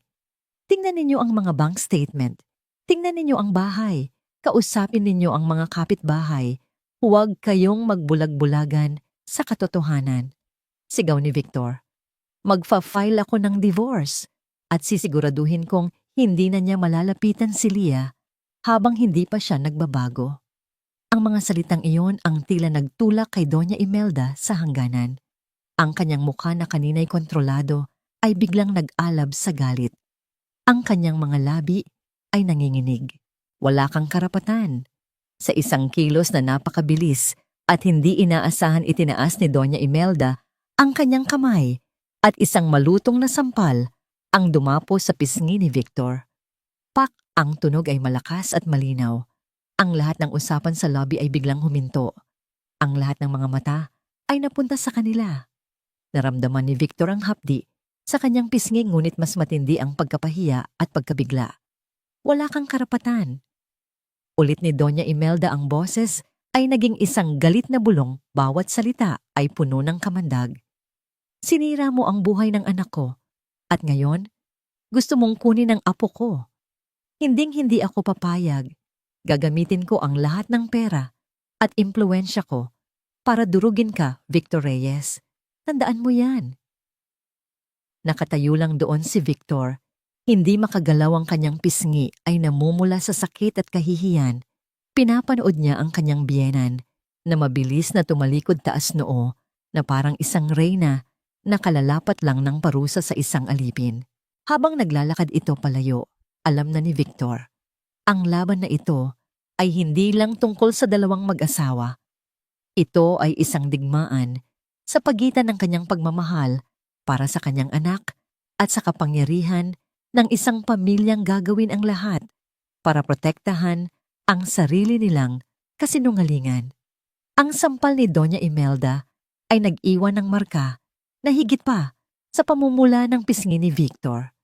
Tingnan ninyo ang mga bank statement. Tingnan ninyo ang bahay. Kausapin ninyo ang mga kapitbahay. Huwag kayong magbulag-bulagan sa katotohanan. Sigaw ni Victor. Magfa-file ako ng divorce at sisiguraduhin kong hindi na niya malalapitan si Leah habang hindi pa siya nagbabago. Ang mga salitang iyon ang tila nagtulak kay Doña Imelda sa hangganan. Ang kanyang mukha na kanina'y kontrolado ay biglang nag-alab sa galit. Ang kanyang mga labi ay nanginginig. Wala kang karapatan. Sa isang kilos na napakabilis at hindi inaasahan, itinaas ni Doña Imelda ang kanyang kamay at isang malutong na sampal ang dumapo sa pisngi ni Victor. Pak! Ang tunog ay malakas at malinaw. Ang lahat ng usapan sa lobby ay biglang huminto. Ang lahat ng mga mata ay napunta sa kanila. Naramdaman ni Victor ang hapdi sa kanyang pisngi, ngunit mas matindi ang pagkapahiya at pagkabigla. Wala kang karapatan. Ulit ni Doña Imelda, ang boses ay naging isang galit na bulong, bawat salita ay puno ng kamandag. Sinira mo ang buhay ng anak ko at ngayon gusto mong kunin ang apo ko. Hinding-hindi ako papayag. Gagamitin ko ang lahat ng pera at impluwensya ko para durugin ka, Victor Reyes. Tandaan mo yan. Nakatayo lang doon si Victor. Hindi makagalaw ang kanyang pisngi ay namumula sa sakit at kahihiyan. Pinapanood niya ang kanyang biyenan na mabilis na tumalikod taas noo na parang isang reyna na kalalapat lang ng parusa sa isang alipin. Habang naglalakad ito palayo, alam na ni Victor. Ang laban na ito ay hindi lang tungkol sa dalawang mag-asawa. Ito ay isang digmaan sa pagitan ng kanyang pagmamahal para sa kanyang anak at sa kapangyarihan ng isang pamilyang gagawin ang lahat para protektahan ang sarili nilang kasinungalingan. Ang sampal ni Doña Imelda ay nag-iwan ng marka na higit pa sa pamumula ng pisngi ni Victor.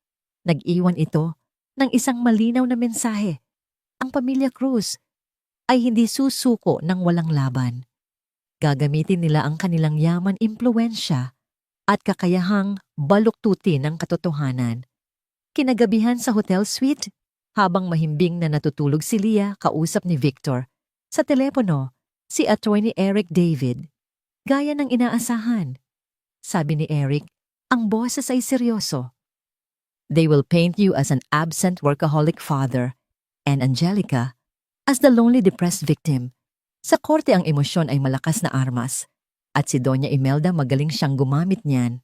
Nag-iwan ito ng isang malinaw na mensahe. Ang pamilya Cruz ay hindi susuko ng walang laban. Gagamitin nila ang kanilang yaman, impluwensya at kakayahang baluktutin ang katotohanan. Kinagabihan sa hotel suite, habang mahimbing na natutulog si Leah, kausap ni Victor sa telepono si Attorney Eric David. Gaya ng inaasahan. Sabi ni Eric, ang boses ay seryoso. They will paint you as an absent workaholic father and Angelica as the lonely depressed victim. Sa korte ang emosyon ay malakas na armas at si Doña Imelda magaling siyang gumamit niyan.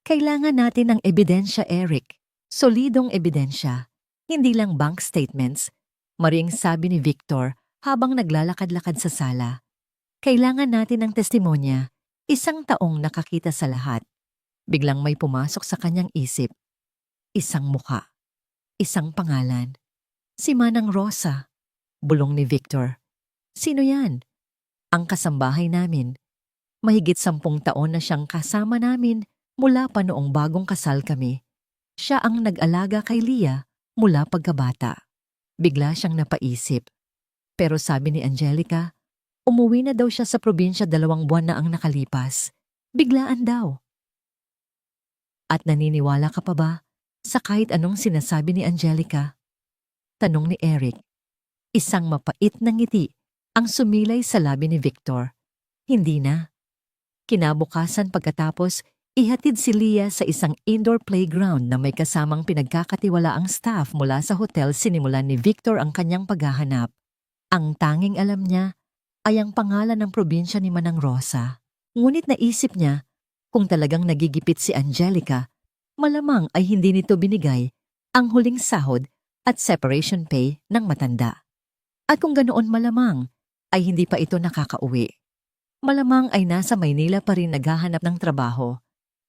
Kailangan natin ng ebidensya, Eric. Solidong ebidensya. Hindi lang bank statements, maring sabi ni Victor habang naglalakad-lakad sa sala. Kailangan natin ng testimonya, isang taong nakakita sa lahat. Biglang may pumasok sa kanyang isip. Isang mukha. Isang pangalan. Si Manang Rosa. Bulong ni Victor. Sino yan? Ang kasambahay namin. Mahigit 10 taon na siyang kasama namin mula pa noong bagong kasal kami. Siya ang nag-alaga kay Leah mula pagkabata. Bigla siyang napaisip. Pero sabi ni Angelica, umuwi na daw siya sa probinsya 2 buwan na ang nakalipas. Biglaan daw. At naniniwala ka pa ba sa kahit anong sinasabi ni Angelica? Tanong ni Eric. Isang mapait na ngiti ang sumilay sa labi ni Victor. Hindi na. Kinabukasan pagkatapos, ihatid si Leah sa isang indoor playground na may kasamang pinagkakatiwalaang staff mula sa hotel. Sinimulan ni Victor ang kanyang paghahanap. Ang tanging alam niya ay ang pangalan ng probinsya ni Manang Rosa. Ngunit naisip niya, kung talagang nagigipit si Angelica, malamang ay hindi nito binigay ang huling sahod at separation pay ng matanda. At kung ganoon malamang, ay hindi pa ito nakakauwi. Malamang ay nasa Maynila pa rin naghahanap ng trabaho.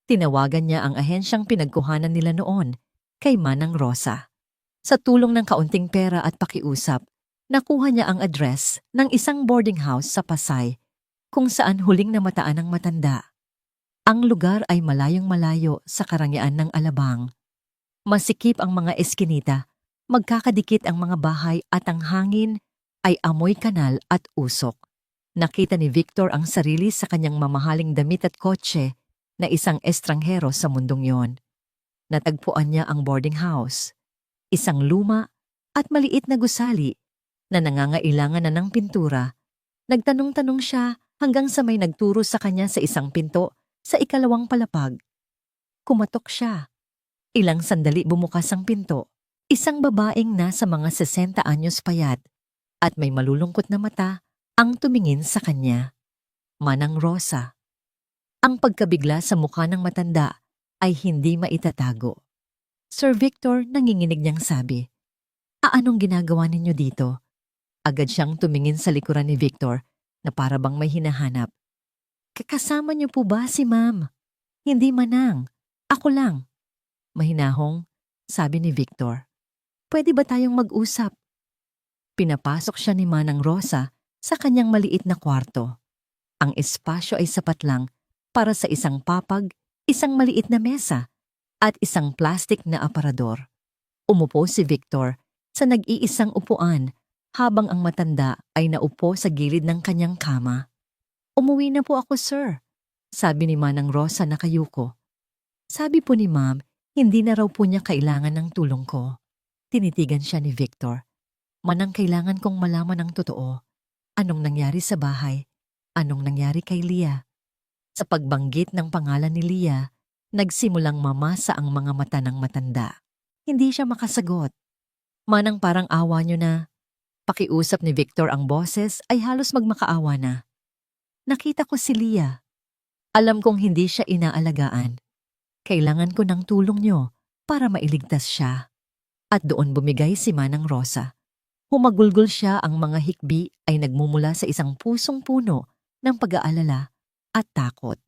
Tinawagan niya ang ahensyang pinagkuhanan nila noon, kay Manang Rosa. Sa tulong ng kaunting pera at pakiusap, nakuha niya ang address ng isang boarding house sa Pasay, kung saan huling namataan ng matanda. Ang lugar ay malayong-malayo sa karangyaan ng Alabang. Masikip ang mga eskinita, magkakadikit ang mga bahay at ang hangin ay amoy kanal at usok. Nakita ni Victor ang sarili sa kanyang mamahaling damit at kotse na isang estranghero sa mundong yon. Natagpuan niya ang boarding house, isang luma at maliit na gusali na nangangailangan na ng pintura. Nagtanong-tanong siya hanggang sa may nagturo sa kanya sa isang pinto sa ikalawang palapag. Kumatok siya. Ilang sandali bumukas ang pinto. Isang babaeng nasa mga 60 anyos payat at may malulungkot na mata ang tumingin sa kanya. Manang Rosa. Ang pagkabigla sa mukha ng matanda ay hindi maitatago. Sir Victor, nanginginig niyang sabi, "Anong ginagawa ninyo dito?" Agad siyang tumingin sa likuran ni Victor na para bang may hinahanap. "Kakasama niyo po ba si Ma'am?" "Hindi, Manang. Ako lang." Mahinahong, sabi ni Victor. "Pwede ba tayong mag-usap?" Pinapasok siya ni Manang Rosa sa kanyang maliit na kwarto. Ang espasyo ay sapat lang para sa isang papag, isang maliit na mesa, at isang plastik na aparador. Umupo si Victor sa nag-iisang upuan habang ang matanda ay naupo sa gilid ng kanyang kama. "Umuwi na po ako, sir," sabi ni Manang Rosa nakayuko. Sabi po ni Ma'am, hindi na raw po niya kailangan ng tulong ko. Tinitigan siya ni Victor. "Manang, kailangan kong malaman ang totoo. Anong nangyari sa bahay? Anong nangyari kay Leah?" Sa pagbanggit ng pangalan ni Leah, nagsimulang mamasa ang mga mata ng matanda. Hindi siya makasagot. "Manang, parang awa niyo na." Pakiusap ni Victor ang boses ay halos magmakaawa na. "Nakita ko si Leah. Alam kong hindi siya inaalagaan. Kailangan ko ng tulong niyo para mailigtas siya." At doon bumigay si Manang Rosa. Humagulgol siya, ang mga hikbi ay nagmumula sa isang pusong puno ng pag-aalala at takot.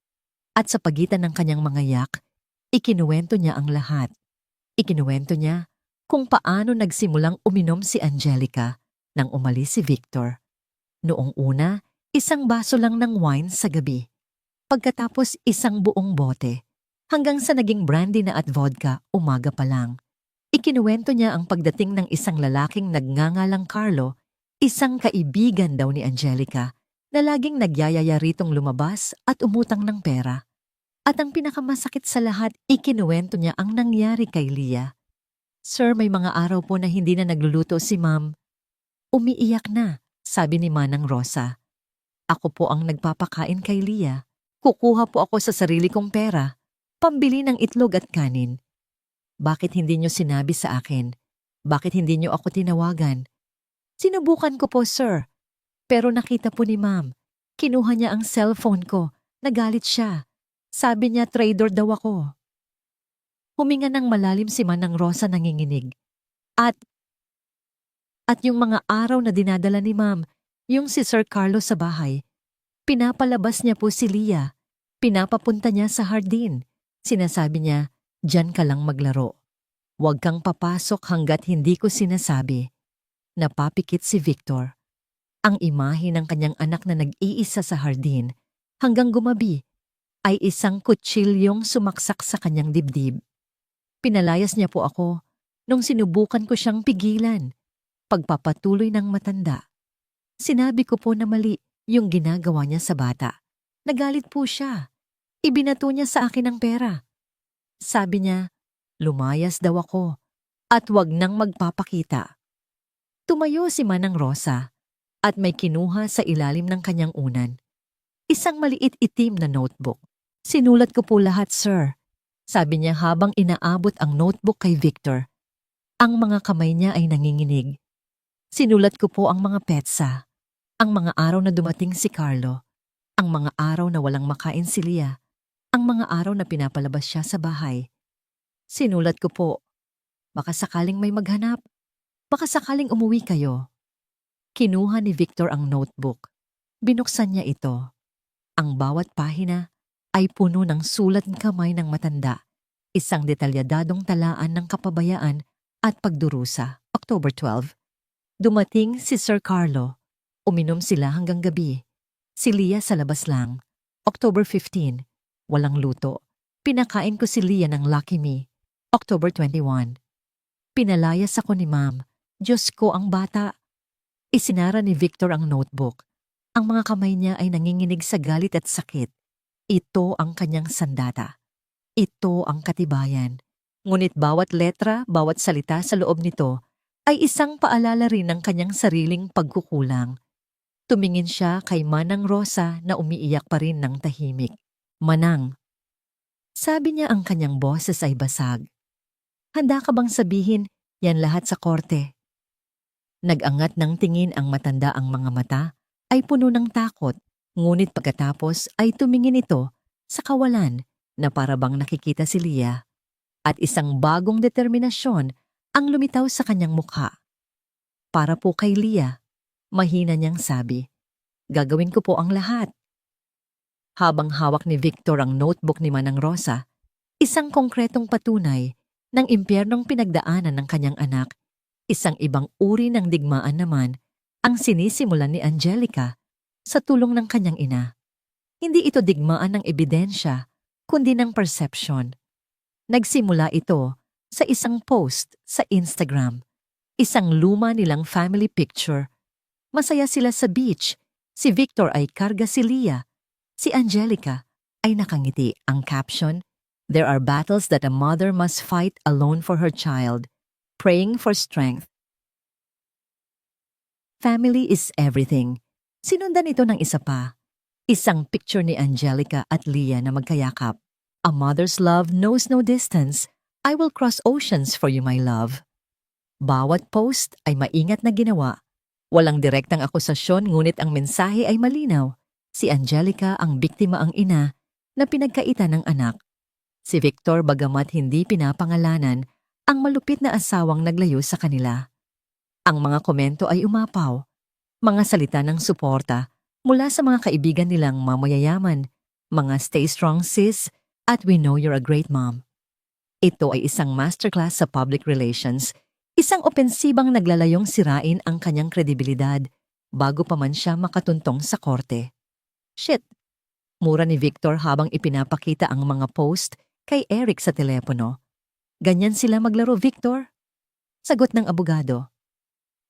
At sa pagitan ng kanyang mga yak, ikinuwento niya ang lahat. Ikinuwento niya kung paano nagsimulang uminom si Angelica nang umalis si Victor. Noong una, isang baso lang ng wine sa gabi. Pagkatapos isang buong bote, hanggang sa naging brandy na at vodka umaga pa lang. Ikinuwento niya ang pagdating ng isang lalaking nagngangalang Carlo, isang kaibigan daw ni Angelica, na laging nagyayaya ritong lumabas at umutang ng pera. At ang pinakamasakit sa lahat, ikinuwento niya ang nangyari kay Leah. "Sir, may mga araw po na hindi na nagluluto si Ma'am." Umiiyak na, sabi ni Manang Rosa. "Ako po ang nagpapakain kay Leah. Kukuha po ako sa sarili kong pera, pambili ng itlog at kanin. Bakit hindi niyo sinabi sa akin? Bakit hindi niyo ako tinawagan?" "Sinubukan ko po, sir. Pero nakita po ni Ma'am. Kinuha niya ang cellphone ko. Nagalit siya. Sabi niya trader daw ako." Huminga ng malalim si Manang Rosa, nanginginig. At yung mga araw na dinadala ni Ma'am, yung si Sir Carlos sa bahay, pinapalabas niya po si Leah. Pinapapunta niya sa hardin. Sinasabi niya, "Diyan ka lang maglaro. Huwag kang papasok hanggat hindi ko sinasabi." Napapikit si Victor. Ang imahe ng kanyang anak na nag-iisa sa hardin hanggang gumabi ay isang kutsilyong sumaksak sa kanyang dibdib. Pinalayas niya po ako nung sinubukan ko siyang pigilan. Pagpapatuloy ng matanda. Sinabi ko po na mali yung ginagawa niya sa bata. Nagalit po siya. Ibinato niya sa akin ang pera. Sabi niya, lumayas daw ako at wag nang magpapakita. Tumayo si Manang Rosa at may kinuha sa ilalim ng kanyang unan. Isang maliit itim na notebook. Sinulat ko po lahat, sir. Sabi niya habang inaabot ang notebook kay Victor. Ang mga kamay niya ay nanginginig. Sinulat ko po ang mga petsa, ang mga araw na dumating si Carlo, ang mga araw na walang makain si Leah, ang mga araw na pinapalabas siya sa bahay. Sinulat ko po, baka sakaling may maghanap, baka sakaling umuwi kayo. Kinuha ni Victor ang notebook. Binuksan niya ito. Ang bawat pahina ay puno ng sulat ng kamay ng matanda, isang detalyadadong talaan ng kapabayaan at pagdurusa. October 12. Dumating si Sir Carlo. Uminom sila hanggang gabi. Si Leah sa labas lang. October 15. Walang luto. Pinakain ko si Leah ng Lucky Me. October 21. Pinalayas ako ni Ma'am. Diyos ko, ang bata. Isinara ni Victor ang notebook. Ang mga kamay niya ay nanginginig sa galit at sakit. Ito ang kanyang sandata. Ito ang katibayan. Ngunit bawat letra, bawat salita sa loob nito ay isang paalala rin ng kanyang sariling pagkukulang. Tumingin siya kay Manang Rosa na umiiyak pa rin ng tahimik. Manang. Sabi niya, ang kanyang boses ay basag. Handa ka bang sabihin yan lahat sa korte? Nag-angat ng tingin ang matanda, ang mga mata ay puno ng takot, ngunit pagkatapos ay tumingin ito sa kawalan na parabang nakikita si Leah at isang bagong determinasyon ang lumitaw sa kanyang mukha. Para po kay Leah, mahina niyang sabi, gagawin ko po ang lahat. Habang hawak ni Victor ang notebook ni Manang Rosa, isang konkretong patunay ng impyernong pinagdaanan ng kanyang anak, isang ibang uri ng digmaan naman ang sinisimulan ni Angelica sa tulong ng kanyang ina. Hindi ito digmaan ng ebidensya, kundi ng perception. Nagsimula ito sa isang post sa Instagram, isang luma nilang family picture. Masaya sila sa beach. Si Victor ay karga si Leah. Si Angelica ay nakangiti. Ang caption, "There are battles that a mother must fight alone for her child, praying for strength." Family is everything. Sinundan ito ng isa pa. Isang picture ni Angelica at Leah na magkayakap. "A mother's love knows no distance. I will cross oceans for you, my love." Bawat post ay maingat na ginawa. Walang direktang akusasyon, ngunit ang mensahe ay malinaw. Si Angelica ang biktima, ang ina na pinagkaitan ng anak. Si Victor, bagamat hindi pinapangalanan, ang malupit na asawang naglayo sa kanila. Ang mga komento ay umapaw. Mga salita ng suporta mula sa mga kaibigan nilang mamayayaman, mga "Stay strong, sis," at "We know you're a great mom." Ito ay isang masterclass sa public relations, isang opensibang naglalayong sirain ang kanyang kredibilidad bago pa man siya makatuntong sa korte. Shit! Mura ni Victor habang ipinapakita ang mga post kay Eric sa telepono. Ganyan sila maglaro, Victor? Sagot ng abogado.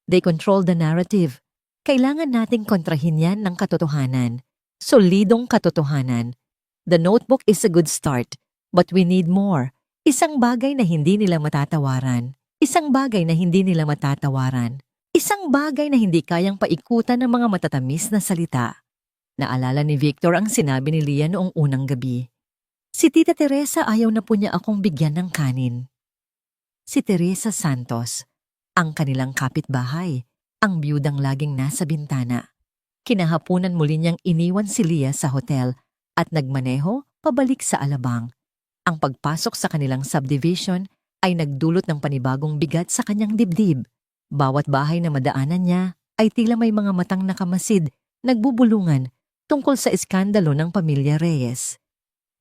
They control the narrative. Kailangan nating kontrahin yan ng katotohanan. Solidong katotohanan. The notebook is a good start, but we need more. Isang bagay na hindi nila matatawaran. Isang bagay na hindi nila matatawaran. Isang bagay na hindi kayang paikutan ng mga matatamis na salita. Naalala ni Victor ang sinabi ni Leah noong unang gabi. Si Tita Teresa ayaw na po niya akong bigyan ng kanin. Si Teresa Santos, ang kanilang kapitbahay, ang biyudang laging nasa bintana. Kinahapunan muli niyang iniwan si Leah sa hotel at nagmaneho pabalik sa Alabang. Ang pagpasok sa kanilang subdivision ay nagdulot ng panibagong bigat sa kanyang dibdib. Bawat bahay na madaanan niya ay tila may mga matang nakamasid, nagbubulungan tungkol sa iskandalo ng pamilya Reyes.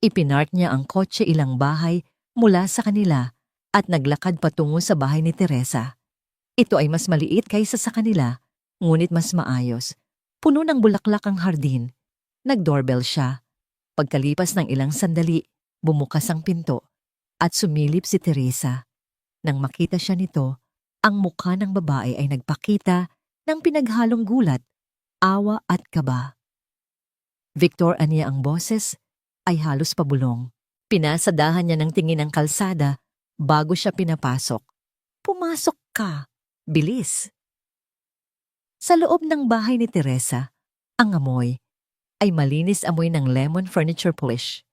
Ipinark niya ang kotse ilang bahay mula sa kanila at naglakad patungo sa bahay ni Teresa. Ito ay mas maliit kaysa sa kanila, ngunit mas maayos. Puno ng bulaklak ang hardin. Nag-doorbell siya. Pagkalipas ng ilang sandali, bumukas ang pinto at sumilip si Teresa. Nang makita siya nito, ang mukha ng babae ay nagpakita ng pinaghalong gulat, awa at kaba. Victor, aniya ang boses, ay halos pabulong. Pinasadahan niya ng tingin ang kalsada bago siya pinapasok. Pumasok ka! Bilis! Sa loob ng bahay ni Teresa, ang amoy, ay malinis amoy ng lemon furniture polish.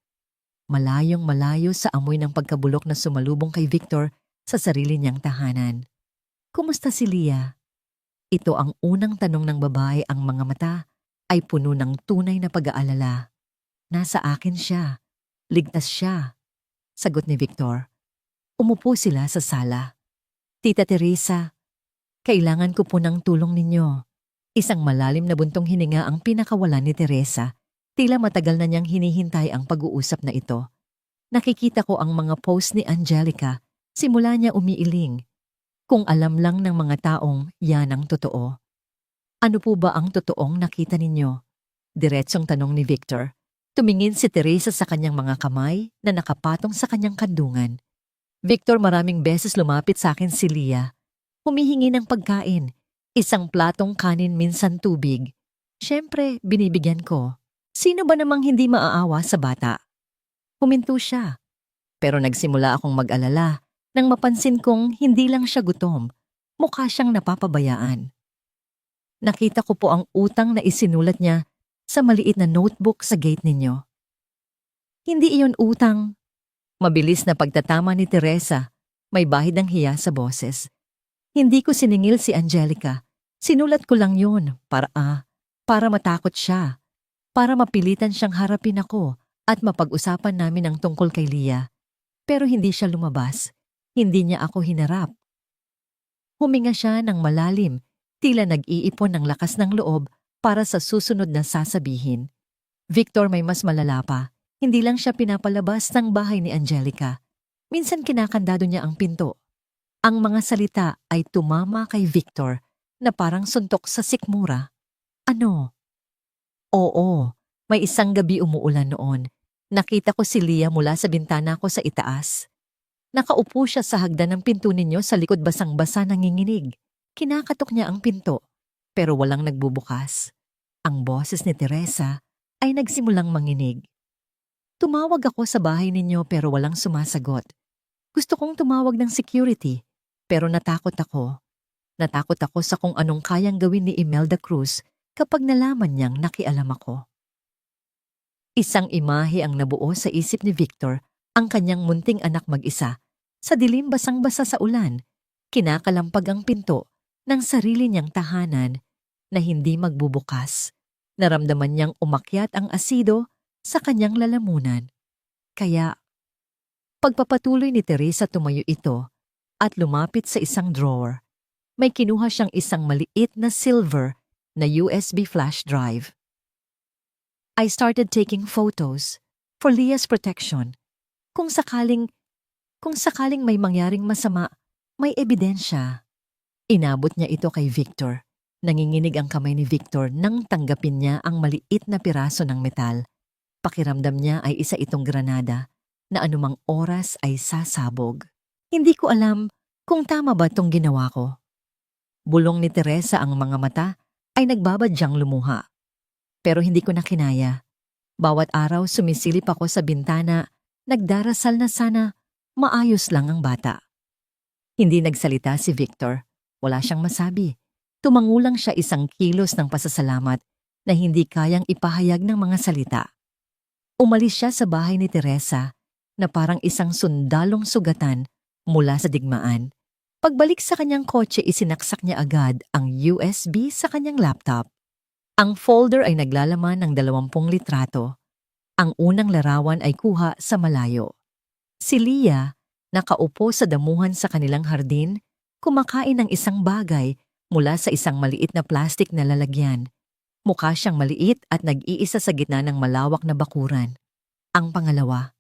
Malayong malayo sa amoy ng pagkabulok na sumalubong kay Victor sa sarili niyang tahanan. Kumusta si Leah? Ito ang unang tanong ng babae, ang mga mata ay puno ng tunay na pag-aalala. Nasa akin siya. Ligtas siya. Sagot ni Victor. Umupo sila sa sala. Tita Teresa, kailangan ko po ng tulong ninyo. Isang malalim na buntong hininga ang pinakawalan ni Teresa. Tila matagal na niyang hinihintay ang pag-uusap na ito. Nakikita ko ang mga post ni Angelica. Simula niya umiiling. Kung alam lang ng mga taong yan ang totoo. Ano po ba ang totoong nakita ninyo? Diretsong tanong ni Victor. Tumingin si Teresa sa kanyang mga kamay na nakapatong sa kanyang kandungan. Victor, maraming beses lumapit sa akin si Leah. Humihingi ng pagkain. Isang platong kanin, minsan tubig. Siyempre, binibigyan ko. Sino ba namang hindi maaawa sa bata? Huminto siya. Pero nagsimula akong mag-alala nang mapansin kong hindi lang siya gutom. Mukha siyang napapabayaan. Nakita ko po ang utang na isinulat niya sa maliit na notebook sa gate ninyo. Hindi iyon utang. Mabilis na pagtatama ni Teresa. May bahid ng hiya sa boses. Hindi ko siningil si Angelica. Sinulat ko lang yun para matakot siya. Para mapilitan siyang harapin ako at mapag-usapan namin ang tungkol kay Leah. Pero hindi siya lumabas. Hindi niya ako hinarap. Huminga siya ng malalim, tila nag-iipon ng lakas ng loob para sa susunod na sasabihin. Victor, may mas malala pa. Hindi lang siya pinapalabas ng bahay ni Angelica. Minsan kinakandado niya ang pinto. Ang mga salita ay tumama kay Victor na parang suntok sa sikmura. Ano? Oo, may isang gabi umuulan noon. Nakita ko si Leah mula sa bintana ko sa itaas. Nakaupo siya sa hagdan ng pinto ninyo sa likod, basang-basa, nanginginig. Kinakatok niya ang pinto, pero walang nagbubukas. Ang boses ni Teresa ay nagsimulang manginig. Tumawag ako sa bahay ninyo pero walang sumasagot. Gusto kong tumawag ng security, pero natakot ako. Natakot ako sa kung anong kayang gawin ni Imelda Cruz kapag nalaman niyang nakialam ako. Isang imahe ang nabuo sa isip ni Victor, ang kanyang munting anak mag-isa. Sa dilim, basang-basa sa ulan, kinakalampag ang pinto ng sarili niyang tahanan na hindi magbubukas. Naramdaman niyang umakyat ang asido sa kanyang lalamunan. Kaya, pagpapatuloy ni Teresa, tumayo ito at lumapit sa isang drawer. May kinuha siyang isang maliit na silver na USB flash drive. I started taking photos for Leah's protection. Kung sakaling may mangyaring masama, may ebidensya. Inabot niya ito kay Victor. Nanginginig ang kamay ni Victor nang tanggapin niya ang maliit na piraso ng metal. Pakiramdam niya ay isa itong granada na anumang oras ay sasabog. Hindi ko alam kung tama ba itong ginawa ko. Bulong ni Teresa, ang mga mata ay nagbabadyang lumuha. Pero hindi ko na kinaya. Bawat araw sumisilip ako sa bintana, nagdarasal na sana maayos lang ang bata. Hindi nagsalita si Victor. Wala siyang masabi. Tumangulang siya, isang kilos ng pasasalamat na hindi kayang ipahayag ng mga salita. Umalis siya sa bahay ni Teresa na parang isang sundalong sugatan mula sa digmaan. Pagbalik sa kanyang kotse, isinaksak niya agad ang USB sa kanyang laptop. Ang folder ay naglalaman ng 20 litrato. Ang unang larawan ay kuha sa malayo. Si Leah, nakaupo sa damuhan sa kanilang hardin, kumakain ng isang bagay mula sa isang maliit na plastik na lalagyan. Mukha siyang maliit at nag-iisa sa gitna ng malawak na bakuran. Ang pangalawa,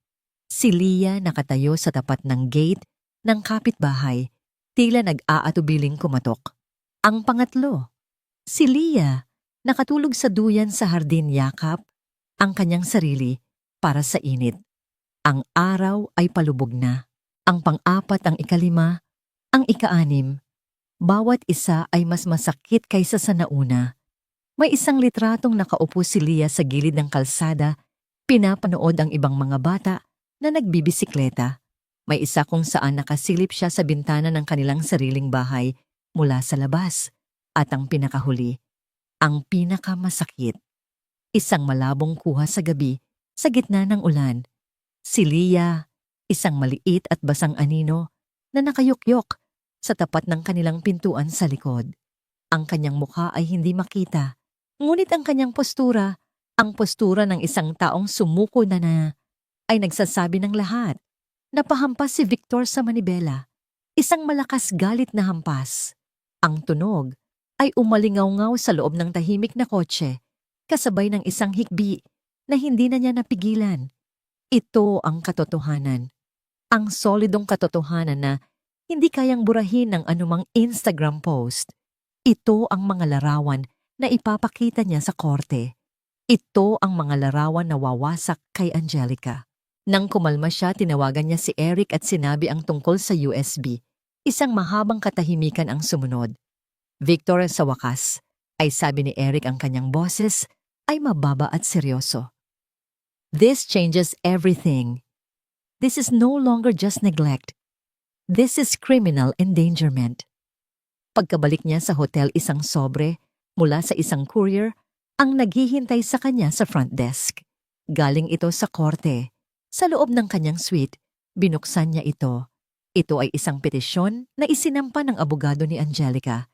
si Leah nakatayo sa tapat ng gate ng kapitbahay, tila nag-aatubiling kumatok. Ang pangatlo, si Leah nakatulog sa duyan sa hardin, yakap ang kanyang sarili para sa init. Ang araw ay palubog na. Ang pang-apat, ang ikalima, ang ika-6. Bawat isa ay mas masakit kaysa sa nauna. May isang litratong nakaupo si Leah sa gilid ng kalsada, pinapanood ang ibang mga bata na nagbibisikleta. May isa kung saan nakasilip siya sa bintana ng kanilang sariling bahay mula sa labas. At ang pinakahuli, ang pinakamasakit, isang malabong kuha sa gabi sa gitna ng ulan. Si Leah, isang maliit at basang anino na nakayukyok sa tapat ng kanilang pintuan sa likod. Ang kanyang mukha ay hindi makita, ngunit ang kanyang postura, ang postura ng isang taong sumuko na ay nagsasabi ng lahat. Napahampas si Victor sa manibela, isang malakas galit na hampas. Ang tunog ay umalingaw-ngaw sa loob ng tahimik na kotse, kasabay ng isang hikbi na hindi na niya napigilan. Ito ang katotohanan. Ang solidong katotohanan na hindi kayang burahin ng anumang Instagram post. Ito ang mga larawan na ipapakita niya sa korte. Ito ang mga larawan na wawasak kay Angelica. Nang kumalma siya, tinawagan niya si Eric at sinabi ang tungkol sa USB. Isang mahabang katahimikan ang sumunod. Victor, sa wakas, ay sabi ni Eric ang kanyang boses ay mababa at seryoso. This changes everything. This is no longer just neglect. This is criminal endangerment. Pagkabalik niya sa hotel, isang sobre mula sa isang courier ang naghihintay sa kanya sa front desk. Galing ito sa korte. Sa loob ng kanyang suite, binuksan niya ito. Ito ay isang petisyon na isinampa ng abogado ni Angelica.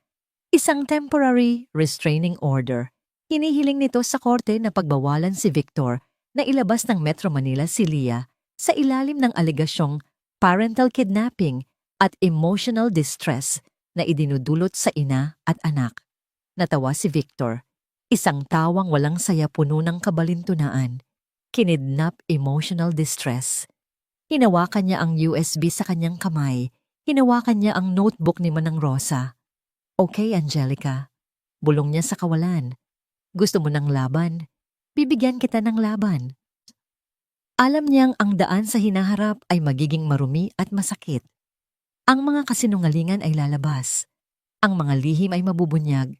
Isang temporary restraining order. Hinihiling nito sa korte na pagbawalan si Victor na ilabas ng Metro Manila si Leah sa ilalim ng alegasyong parental kidnapping at emotional distress na idinudulot sa ina at anak. Natawa si Victor, isang tawang walang saya puno ng kabalintunaan. Kinidnap emotional distress. Hinawakan niya ang USB sa kanyang kamay. Hinawakan niya ang notebook ni Manang Rosa. Okay, Angelica. Bulong niya sa kawalan. Gusto mo ng laban? Bibigyan kita ng laban. Alam niyang ang daan sa hinaharap ay magiging marumi at masakit. Ang mga kasinungalingan ay lalabas. Ang mga lihim ay mabubunyag.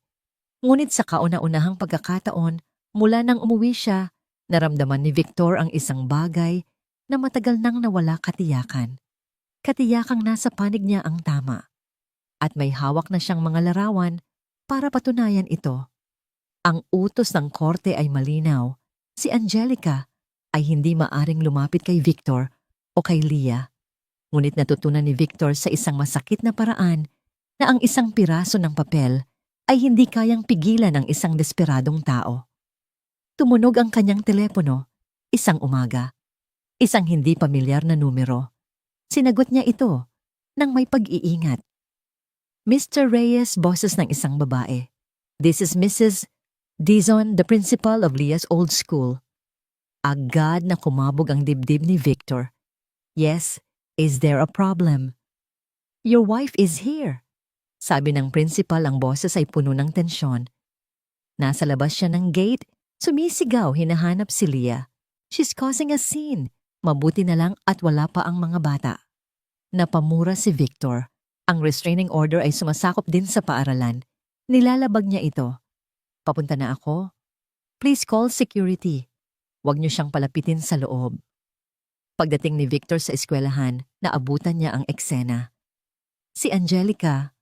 Ngunit sa kauna-unahang pagkakataon, mula nang umuwi siya, naramdaman ni Victor ang isang bagay na matagal nang nawala katiyakan. Katiyakang nasa panig niya ang tama. At may hawak na siyang mga larawan para patunayan ito. Ang utos ng korte ay malinaw. Si Angelica ay hindi maaring lumapit kay Victor o kay Leah. Ngunit natutunan ni Victor sa isang masakit na paraan na ang isang piraso ng papel ay hindi kayang pigilan ng isang desperadong tao. Tumunog ang kanyang telepono, isang umaga. Isang hindi pamilyar na numero. Sinagot niya ito nang may pag-iingat. Mr. Reyes, boses ng isang babae. This is Mrs. Dizon, the principal of Leah's old school. Agad na kumabog ang dibdib ni Victor. Yes, is there a problem? Your wife is here. Sabi ng principal, ang boses ay puno ng tensyon. Nasa labas siya ng gate, sumisigaw, hinahanap si Leah. She's causing a scene. Mabuti na lang at wala pa ang mga bata. Napamura si Victor. Ang restraining order ay sumasakop din sa paaralan. Nilalabag niya ito. Papunta na ako. Please call security. Huwag niyo siyang palapitin sa loob. Pagdating ni Victor sa eskwelahan, naabutan niya ang eksena. Si Angelica,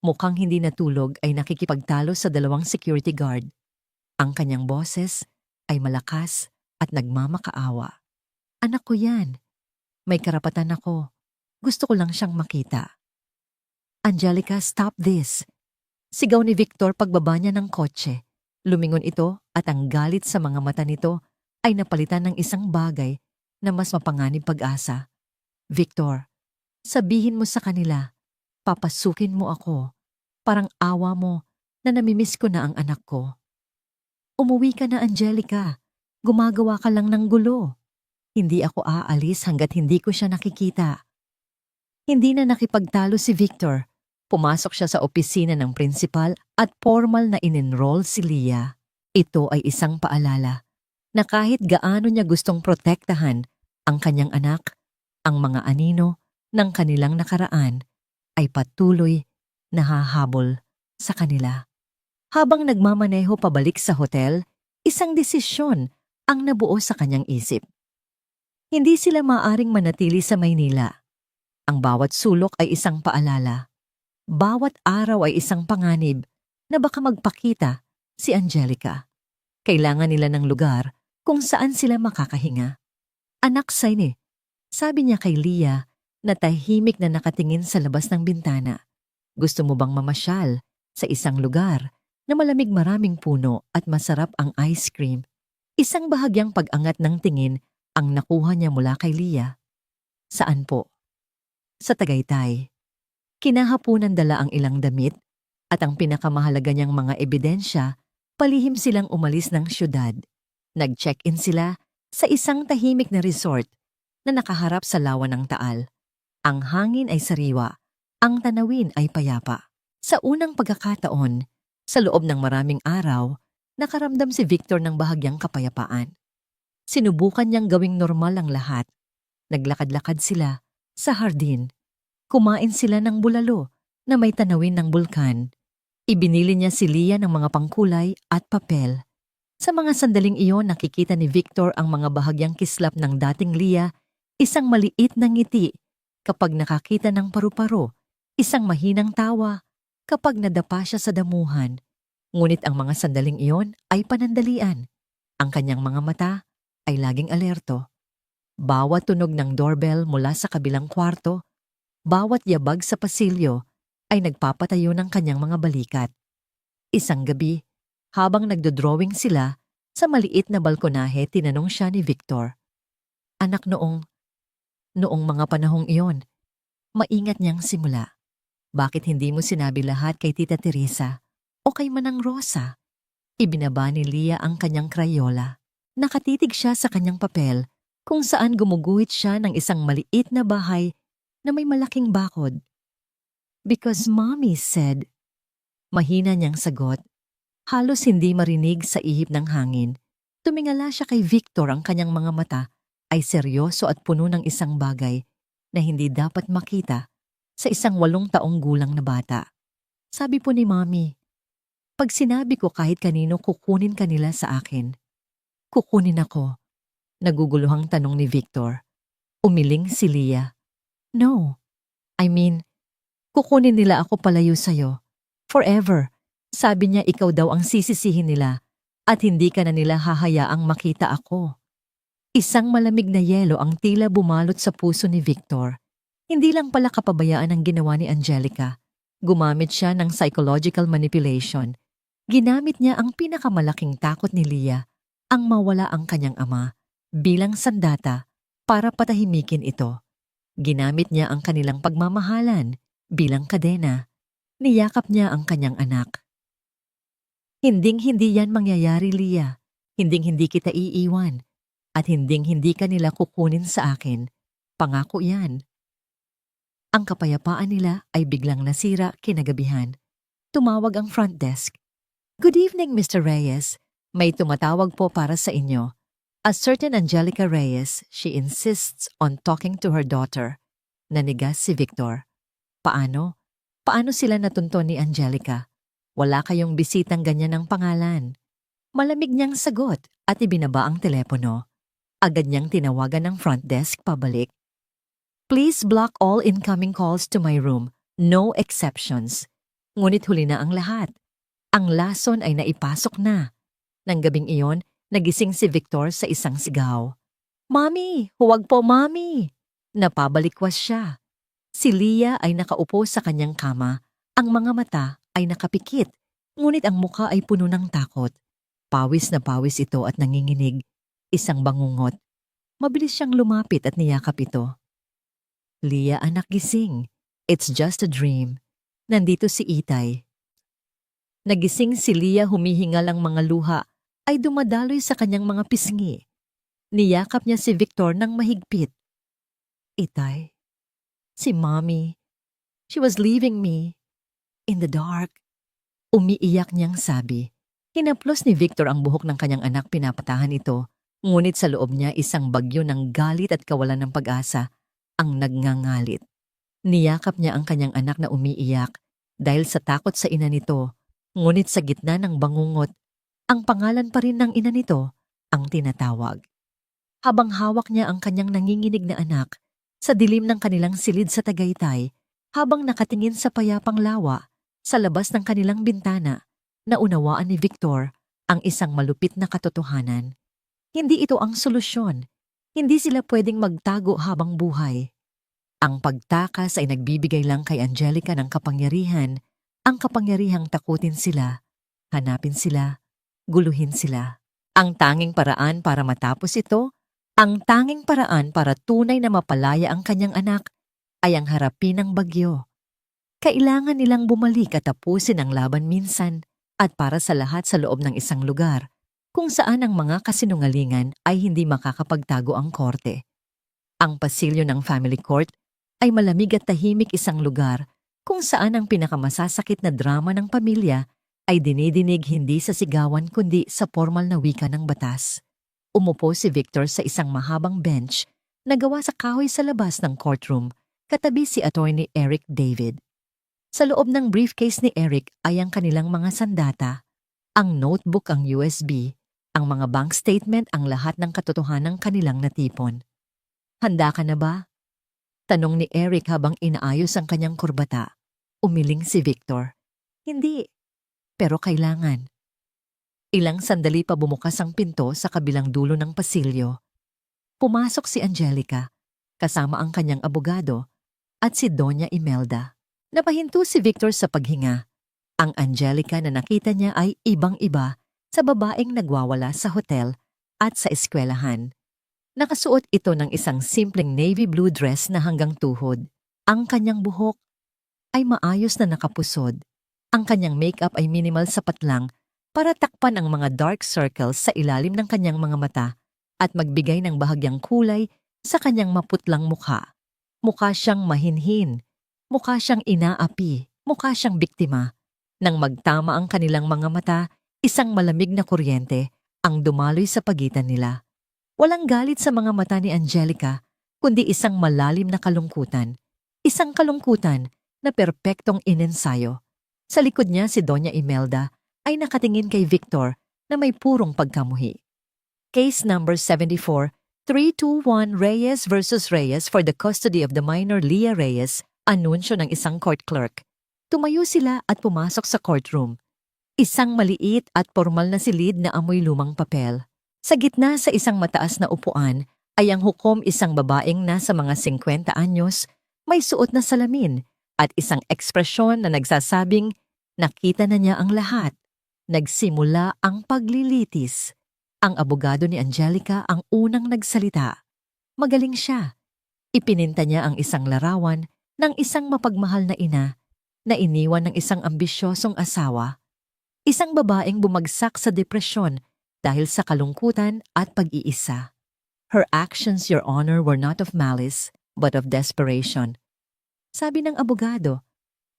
mukhang hindi natulog, ay nakikipagtalo sa dalawang security guard. Ang kanyang boses ay malakas at nagmamakaawa. Anak ko yan. May karapatan ako. Gusto ko lang siyang makita. Angelica, stop this. Sigaw ni Victor pagbaba niya ng kotse. Lumingon ito at ang galit sa mga mata nito ay napalitan ng isang bagay na mas mapanganib pag-asa. Victor, sabihin mo sa kanila, papasukin mo ako. Parang awa mo na namimiss ko na ang anak ko. Umuwi ka na, Angelica. Gumagawa ka lang ng gulo. Hindi ako aalis hanggat hindi ko siya nakikita. Hindi na nakipagtalo si Victor. Pumasok siya sa opisina ng principal at formal na in-enroll si Leah. Ito ay isang paalala na kahit gaano niya gustong protektahan ang kanyang anak, ang mga anino ng kanilang nakaraan ay patuloy na hahabol sa kanila. Habang nagmamaneho pabalik sa hotel, isang desisyon ang nabuo sa kanyang isip. Hindi sila maaring manatili sa Maynila. Ang bawat sulok ay isang paalala. Bawat araw ay isang panganib na baka magpakita si Angelica. Kailangan nila ng lugar kung saan sila makakahinga. Anak Saine, sabi niya kay Leah na tahimik na nakatingin sa labas ng bintana. Gusto mo bang mamasyal sa isang lugar na malamig, maraming puno at masarap ang ice cream? Isang bahagyang pag-angat ng tingin ang nakuha niya mula kay Leah. Saan po? Sa Tagaytay. Kinahapunan dala ang ilang damit at ang pinakamahalaga niyang mga ebidensya, palihim silang umalis ng syudad. Nag-check-in sila sa isang tahimik na resort na nakaharap sa lawa ng Taal. Ang hangin ay sariwa, ang tanawin ay payapa. Sa unang pagkakataon, sa loob ng maraming araw, nakaramdam si Victor ng bahagyang kapayapaan. Sinubukan niyang gawing normal ang lahat. Naglakad-lakad sila sa hardin. Kumain sila ng bulalo na may tanawin ng bulkan. Ibinili niya si Leah ng mga pangkulay at papel. Sa mga sandaling iyon, nakikita ni Victor ang mga bahagyang kislap ng dating Leah, isang maliit na ngiti kapag nakakita ng paru-paro, isang mahinang tawa kapag nadapa siya sa damuhan. Ngunit ang mga sandaling iyon ay panandalian. Ang kanyang mga mata ay laging alerto. Bawat tunog ng doorbell mula sa kabilang kwarto, bawat yabag sa pasilyo ay nagpapatayo ng kanyang mga balikat. Isang gabi, habang nagdodrawing sila sa maliit na balkonahe, tinanong siya ni Victor. Anak, noong mga panahong iyon, maingat niyang simula. Bakit hindi mo sinabi lahat kay Tita Teresa o kay Manang Rosa? Ibinaba ni Leah ang kanyang Crayola. Nakatitig siya sa kanyang papel kung saan gumuguhit siya ng isang maliit na bahay na may malaking bakod. Because Mommy said. Mahina niyang sagot. Halos hindi marinig sa ihip ng hangin. Tumingala siya kay Victor, ang kanyang mga mata ay seryoso at puno ng isang bagay na hindi dapat makita sa isang 8 taong gulang na bata. Sabi po ni Mommy, pag sinabi ko kahit kanino kukunin kanila sa akin. Kukunin ako. Naguguluhang tanong ni Victor. Umiling si Leah. No. I mean, kukunin nila ako palayo sa'yo. Forever. Sabi niya ikaw daw ang sisisihin nila at hindi ka na nila hahayaang makita ako. Isang malamig na yelo ang tila bumalot sa puso ni Victor. Hindi lang pala kapabayaan ang ginawa ni Angelica. Gumamit siya ng psychological manipulation. Ginamit niya ang pinakamalaking takot ni Leah, ang mawala ang kanyang ama, bilang sandata para patahimikin ito. Ginamit niya ang kanilang pagmamahalan bilang kadena. Niyakap niya ang kanyang anak. Hinding-hindi yan mangyayari, Leah. Hinding-hindi kita iiwan. At hinding-hindi ka nila kukunin sa akin. Pangako yan. Ang kapayapaan nila ay biglang nasira kinagabihan. Tumawag ang front desk. Good evening, Mr. Reyes. May tumatawag po para sa inyo. A certain Angelica Reyes, she insists on talking to her daughter. Nanigas si Victor. Paano? Paano sila natunto ni Angelica? Wala kayong bisitang ganyan ng pangalan. Malamig niyang sagot at ibinaba ang telepono. Agad niyang tinawagan ng front desk pabalik. Please block all incoming calls to my room. No exceptions. Ngunit huli na ang lahat. Ang lason ay naipasok na. Nang gabing iyon, nagising si Victor sa isang sigaw. Mami! Huwag po, Mami! Napabalikwas siya. Si Leah ay nakaupo sa kanyang kama. Ang mga mata ay nakapikit, ngunit ang mukha ay puno ng takot. Pawis na pawis ito at nanginginig. Isang bangungot. Mabilis siyang lumapit at niyakap ito. Leah, anak, gising. It's just a dream. Nandito si Itay. Nagising si Leah, humihingal ang mga luha ay dumadaloy sa kanyang mga pisngi. Niyakap niya si Victor ng mahigpit. Itay, si Mommy, she was leaving me in the dark. Umiiyak niyang sabi. Hinaplos ni Victor ang buhok ng kanyang anak, pinapatahan ito. Ngunit sa loob niya isang bagyo ng galit at kawalan ng pag-asa ang nagngangalit. Niyakap niya ang kanyang anak na umiiyak dahil sa takot sa ina nito. Ngunit sa gitna ng bangungot, ang pangalan pa rin ng ina nito ang tinatawag. Habang hawak niya ang kanyang nanginginig na anak sa dilim ng kanilang silid sa Tagaytay, habang nakatingin sa payapang lawa sa labas ng kanilang bintana, naunawaan ni Victor ang isang malupit na katotohanan. Hindi ito ang solusyon. Hindi sila pwedeng magtago habang buhay. Ang pagtakas ay nagbibigay lang kay Angelica ng kapangyarihan, ang kapangyarihang takutin sila, hanapin sila, guluhin sila. Ang tanging paraan para matapos ito, ang tanging paraan para tunay na mapalaya ang kanyang anak, ay ang harapin ng bagyo. Kailangan nilang bumalik at tapusin ang laban minsan at para sa lahat sa loob ng isang lugar, kung saan ang mga kasinungalingan ay hindi makakapagtago ang korte. Ang pasilyo ng family court ay malamig at tahimik isang lugar kung saan ang pinakamasasakit na drama ng pamilya ay dinidinig hindi sa sigawan kundi sa formal na wika ng batas. Umupo si Victor sa isang mahabang bench na gawa sa kahoy sa labas ng courtroom, katabi si Attorney Eric David. Sa loob ng briefcase ni Eric ay ang kanilang mga sandata, ang notebook, ang USB, ang mga bank statement, ang lahat ng katotohanang kanilang natipon. Handa ka na ba? Tanong ni Eric habang inaayos ang kanyang kurbata. Umiling si Victor. Hindi, pero kailangan. Ilang sandali pa bumukas ang pinto sa kabilang dulo ng pasilyo. Pumasok si Angelica, kasama ang kanyang abogado, at si Doña Imelda. Napahinto si Victor sa paghinga. Ang Angelica na nakita niya ay ibang-iba sa babaeng nagwawala sa hotel at sa eskwelahan. Nakasuot ito ng isang simpleng navy blue dress na hanggang tuhod. Ang kanyang buhok ay maayos na nakapusod. Ang kanyang makeup ay minimal sapat lang para takpan ang mga dark circles sa ilalim ng kanyang mga mata at magbigay ng bahagyang kulay sa kanyang maputlang mukha. Mukha siyang mahinhin, mukha siyang inaapi, mukha siyang biktima. Nang magtama ang kanilang mga mata, isang malamig na kuryente ang dumaloy sa pagitan nila. Walang galit sa mga mata ni Angelica, kundi isang malalim na kalungkutan. Isang kalungkutan na perpektong inensayo. Sa likod niya si Doña Imelda ay nakatingin kay Victor na may purong pagkamuhi. Case number 74, 321 Reyes versus Reyes for the custody of the minor Leah Reyes, anunsyo ng isang court clerk. Tumayo sila at pumasok sa courtroom. Isang maliit at formal na silid na amoy lumang papel. Sa gitna sa isang mataas na upuan ay ang hukom, isang babaeng nasa mga 50 anyos, may suot na salamin at isang ekspresyon na nagsasabing nakita na niya ang lahat. Nagsimula ang paglilitis. Ang abogado ni Angelica ang unang nagsalita. Magaling siya. Ipininta niya ang isang larawan ng isang mapagmahal na ina na iniwan ng isang ambisyosong asawa. Isang babaeng bumagsak sa depresyon dahil sa kalungkutan at pag-iisa. Her actions, Your Honor, were not of malice, but of desperation. Sabi ng abogado,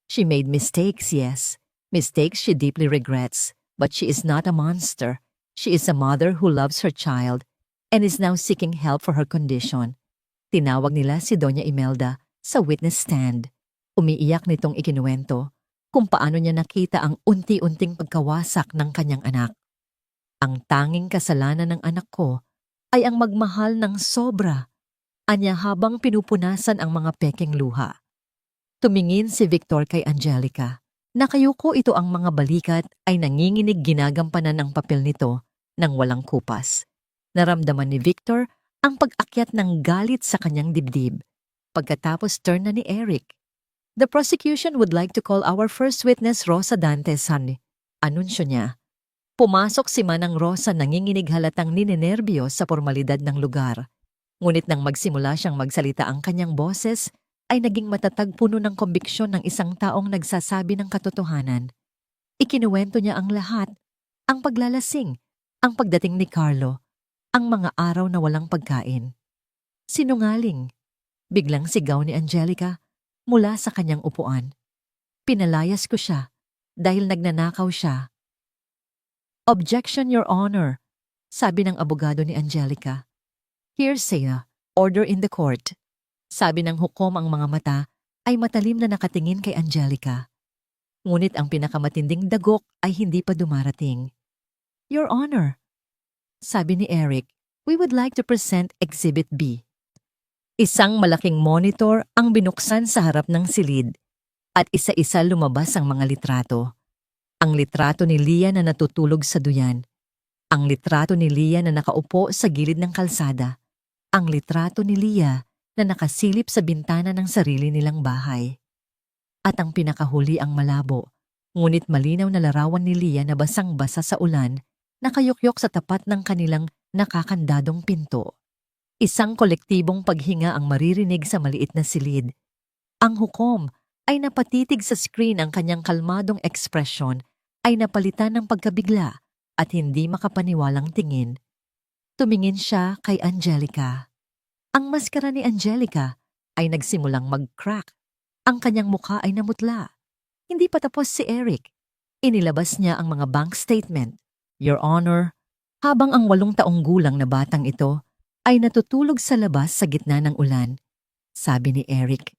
she made mistakes, yes. Mistakes she deeply regrets, but she is not a monster. She is a mother who loves her child and is now seeking help for her condition. Tinawag nila si Doña Imelda sa witness stand. Umiiyak nitong ikinuwento kung paano niya nakita ang unti-unting pagkawasak ng kanyang anak. Ang tanging kasalanan ng anak ko ay ang magmahal ng sobra, anya habang pinupunasan ang mga pekeng luha. Tumingin si Victor kay Angelica. Nakayuko ito, ang mga balikat ay nanginginig, ginagampanan ang papel nito nang walang kupas. Naramdaman ni Victor ang pag-akyat ng galit sa kanyang dibdib. Pagkatapos turn na ni Eric. The prosecution would like to call our first witness, Rosa Dantes, honey. Anunsyo niya. Pumasok si Manang Rosa, nanginginig, halatang ninenerbyo sa formalidad ng lugar. Ngunit nang magsimula siyang magsalita, ang kanyang boses ay naging matatag, puno ng kombiksyon ng isang taong nagsasabi ng katotohanan. Ikinuwento niya ang lahat, ang paglalasing, ang pagdating ni Carlo, ang mga araw na walang pagkain. Sinungaling, biglang sigaw ni Angelica mula sa kanyang upuan. Pinalayas ko siya dahil nagnanakaw siya. Objection, Your Honor, sabi ng abogado ni Angelica. Hearsay, order in the court. Sabi ng hukom, ang mga mata ay matalim na nakatingin kay Angelica. Ngunit ang pinakamatinding dagok ay hindi pa dumarating. Your Honor, sabi ni Eric, we would like to present Exhibit B. Isang malaking monitor ang binuksan sa harap ng silid at isa-isa lumabas ang mga litrato. Ang litrato ni Leah na natutulog sa duyan, Ang litrato ni Leah na nakaupo sa gilid ng kalsada. Ang litrato ni Leah na nakasilip sa bintana ng sarili nilang bahay. At ang pinakahuli ang malabo, ngunit malinaw na larawan ni Leah na basang-basa sa ulan, nakayukyok sa tapat ng kanilang nakakandadong pinto. Isang kolektibong paghinga ang maririnig sa maliit na silid. Ang hukom ay napatitig sa screen, ang kanyang kalmadong ekspresyon ay napalitan ng pagkabigla at hindi makapaniwalang tingin. Tumingin siya kay Angelica. Ang maskara ni Angelica ay nagsimulang mag-crack. Ang kanyang mukha ay namutla. Hindi pa tapos si Eric. Inilabas niya ang mga bank statement. Your Honor, habang ang 8 taong gulang na batang ito ay natutulog sa labas sa gitna ng ulan. Sabi ni Eric.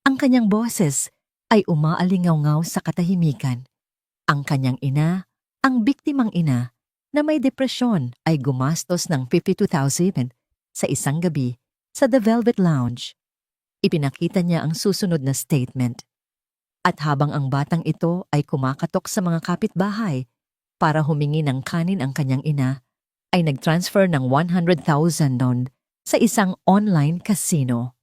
Ang kanyang boses ay umaalingaw-ngaw sa katahimikan. Ang kanyang ina, ang biktimang ina, na may depresyon ay gumastos ng $52,000 sa isang gabi sa The Velvet Lounge. Ipinakita niya ang susunod na statement. At habang ang batang ito ay kumakatok sa mga kapitbahay para humingi ng kanin, ang kanyang ina ay nag-transfer ng $100,000 sa isang online casino.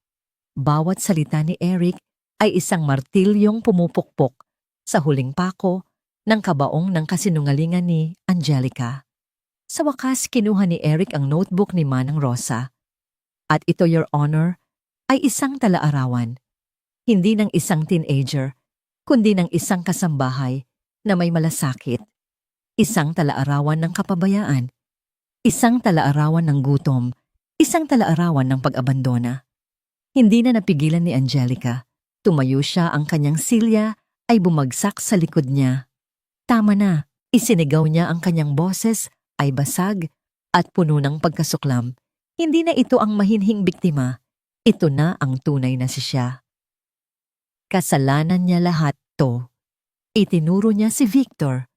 Bawat salita ni Eric ay isang martilyong pumupukpok sa huling pako ng kabaong ng kasinungalingan ni Angelica. Sa wakas, kinuha ni Eric ang notebook ni Manang Rosa. At ito, Your Honor, ay isang talaarawan. Hindi ng isang teenager, kundi ng isang kasambahay na may malasakit. Isang talaarawan ng kapabayaan. Isang talaarawan ng gutom. Isang talaarawan ng pag-abandona. Hindi na napigilan ni Angelica. Tumayo siya, ang kanyang silya ay bumagsak sa likod niya. Tama na, isinigaw niya, ang kanyang boses ay basag at puno ng pagkasuklam. Hindi na ito ang mahinhing biktima. Ito na ang tunay na siya. Kasalanan niya lahat to. Itinuro niya si Victor.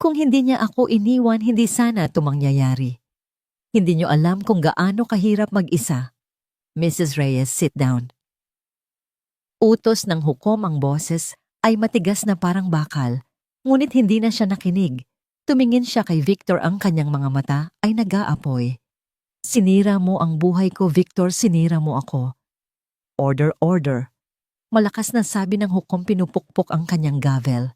Kung hindi niya ako iniwan, hindi sana ito mangyayari. Hindi niyo alam kung gaano kahirap mag-isa. Mrs. Reyes, sit down. Utos ng hukom, ang boses ay matigas na parang bakal, ngunit hindi na siya nakinig. Tumingin siya kay Victor, ang kanyang mga mata ay nag-aapoy. Sinira mo ang buhay ko, Victor, sinira mo ako. Order, order. Malakas na sabi ng hukom, pinupukpok ang kanyang gavel.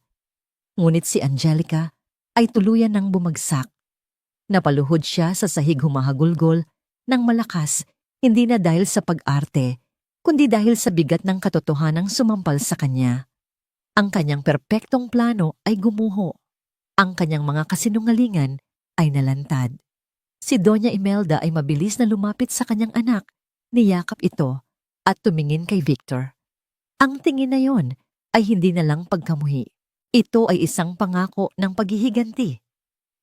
Ngunit si Angelica ay tuluyan ng bumagsak. Napaluhod siya sa sahig, humahagulgol ng malakas, hindi na dahil sa pag-arte, kundi dahil sa bigat ng katotohanang sumampal sa kanya. Ang kanyang perpektong plano ay gumuho. Ang kanyang mga kasinungalingan ay nalantad. Si Doña Imelda ay mabilis na lumapit sa kanyang anak, niyakap ito at tumingin kay Victor. Ang tingin na yon ay hindi na lang pagkamuhi. Ito ay isang pangako ng paghihiganti.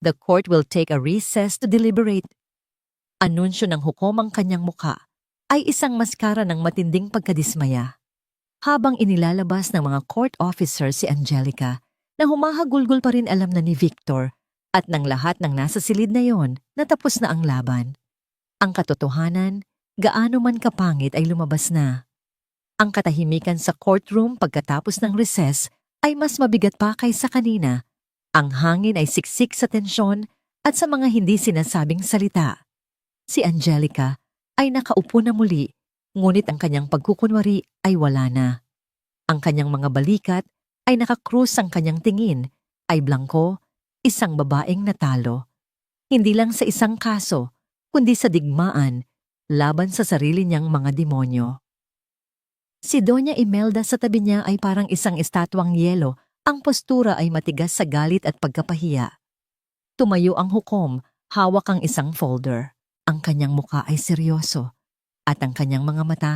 The court will take a recess to deliberate. Anunsyo ng hukom, ang kanyang muka ay isang maskara ng matinding pagkadismaya. Habang inilalabas ng mga court officer si Angelica, na humahagulgol pa rin, alam na ni Victor at ng lahat ng nasa silid na yon na tapos na ang laban. Ang katotohanan, gaano man kapangit, ay lumabas na. Ang katahimikan sa courtroom pagkatapos ng recess ay mas mabigat pa kaysa kanina. Ang hangin ay siksik sa tensyon at sa mga hindi sinasabing salita. Si Angelica ay nakaupo na muli, ngunit ang kanyang pagkukunwari ay wala na. Ang kanyang mga balikat ay nakakrus, ang kanyang tingin ay blangko, isang babaeng natalo. Hindi lang sa isang kaso, kundi sa digmaan, laban sa sarili niyang mga demonyo. Si Doña Imelda sa tabi niya ay parang isang estatwang yelo, ang postura ay matigas sa galit at pagkapahiya. Tumayo ang hukom, hawak ang isang folder. Ang kanyang muka ay seryoso, at ang kanyang mga mata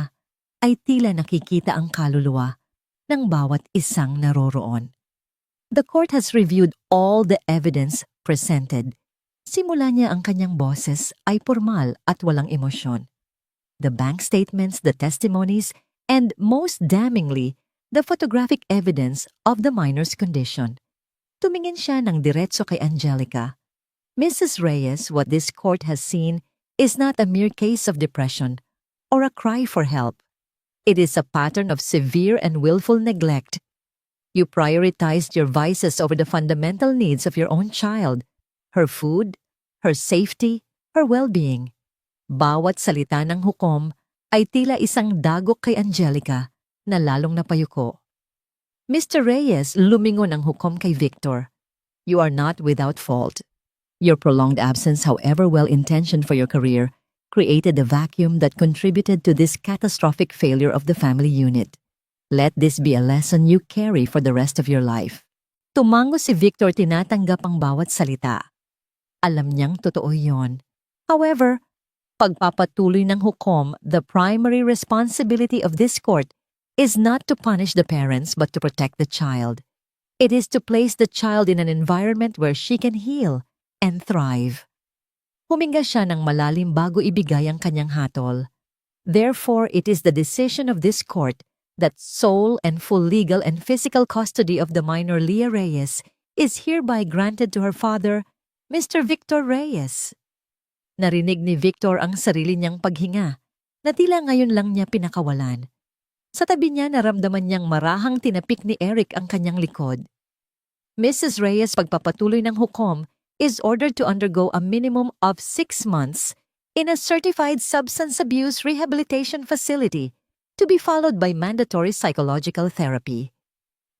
ay tila nakikita ang kaluluwa ng bawat isang naroroon. The court has reviewed all the evidence presented. Simula niya, ang kanyang boses ay formal at walang emosyon. The bank statements, the testimonies, and most damningly, the photographic evidence of the minor's condition. Tumingin siya ng diretso kay Angelica. Mrs. Reyes, what this court has seen is not a mere case of depression or a cry for help. It is a pattern of severe and willful neglect. You prioritized your vices over the fundamental needs of your own child, her food, her safety, her well-being. Bawat salita ng hukom ay tila isang dagok kay Angelica na lalong napayuko. Mr. Reyes, lumingon ang hukom kay Victor. You are not without fault. Your prolonged absence, however well-intentioned for your career, created a vacuum that contributed to this catastrophic failure of the family unit. Let this be a lesson you carry for the rest of your life. Tumango si Victor, tinatanggap ang bawat salita. Alam niyang totoo yon. However, pagpapatuloy ng hukom, the primary responsibility of this court is not to punish the parents but to protect the child. It is to place the child in an environment where she can heal and thrive. Huminga siya ng malalim bago ibigay ang kanyang hatol. Therefore, it is the decision of this court that sole and full legal and physical custody of the minor Leah Reyes is hereby granted to her father, Mr. Victor Reyes. Narinig ni Victor ang sarili niyang paghinga, na tila ngayon lang niya pinakawalan. Sa tabi niya naramdaman niyang marahang tinapik ni Eric ang kanyang likod. Mrs. Reyes, pagpapatuloy ng hukom, is ordered to undergo a minimum of 6 months in a certified substance abuse rehabilitation facility to be followed by mandatory psychological therapy.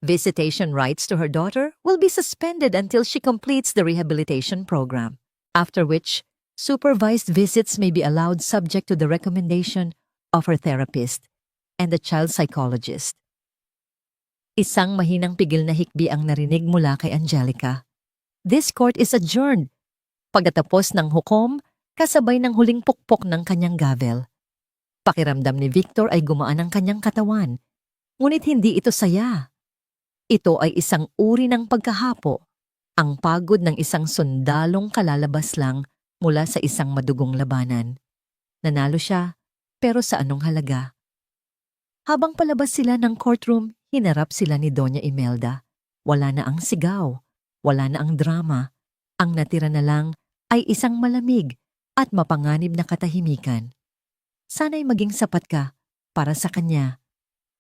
Visitation rights to her daughter will be suspended until she completes the rehabilitation program, after which supervised visits may be allowed subject to the recommendation of her therapist and the child psychologist. Isang mahinang pigil na hikbi ang narinig mula kay Angelica. This court is adjourned. Pagkatapos ng hukom, kasabay ng huling pukpok ng kanyang gavel. Pakiramdam ni Victor ay gumaan ang kanyang katawan, ngunit hindi ito saya. Ito ay isang uri ng pagkahapo, ang pagod ng isang sundalong kalalabas lang mula sa isang madugong labanan. Nanalo siya, pero sa anong halaga? Habang palabas sila ng courtroom, hinarap sila ni Doña Imelda. Wala na ang sigaw. Wala na ang drama. Ang natira na lang ay isang malamig at mapanganib na katahimikan. Sana'y maging sapat ka para sa kanya.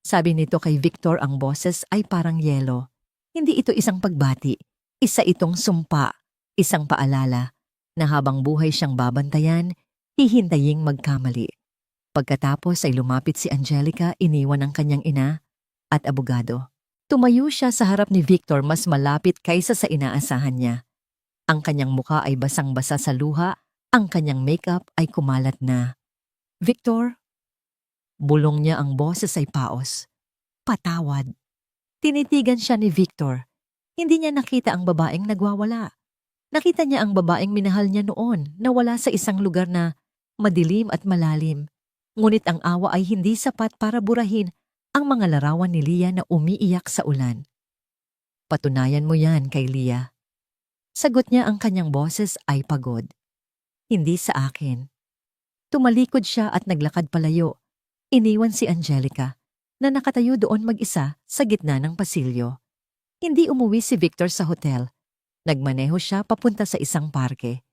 Sabi nito kay Victor, ang boses ay parang yelo. Hindi ito isang pagbati. Isa itong sumpa, isang paalala na habang buhay siyang babantayan, hihintaying magkamali. Pagkatapos ay lumapit si Angelica, iniwan ang kanyang ina at abogado. Tumayo siya sa harap ni Victor, mas malapit kaysa sa inaasahan niya. Ang kanyang muka ay basang-basa sa luha, ang kanyang makeup ay kumalat na. Victor? Bulong niya, ang boses ay paos. Patawad. Tinitigan siya ni Victor. Hindi niya nakita ang babaeng nagwawala. Nakita niya ang babaeng minahal niya noon na wala sa isang lugar na madilim at malalim. Ngunit ang awa ay hindi sapat para burahin ang mga larawan ni Leah na umiiyak sa ulan. Patunayan mo yan kay Leah. Sagot niya, ang kanyang boses ay pagod. Hindi sa akin. Tumalikod siya at naglakad palayo. Iniwan si Angelica na nakatayo doon mag-isa sa gitna ng pasilyo. Hindi umuwi si Victor sa hotel. Nagmaneho siya papunta sa isang parke.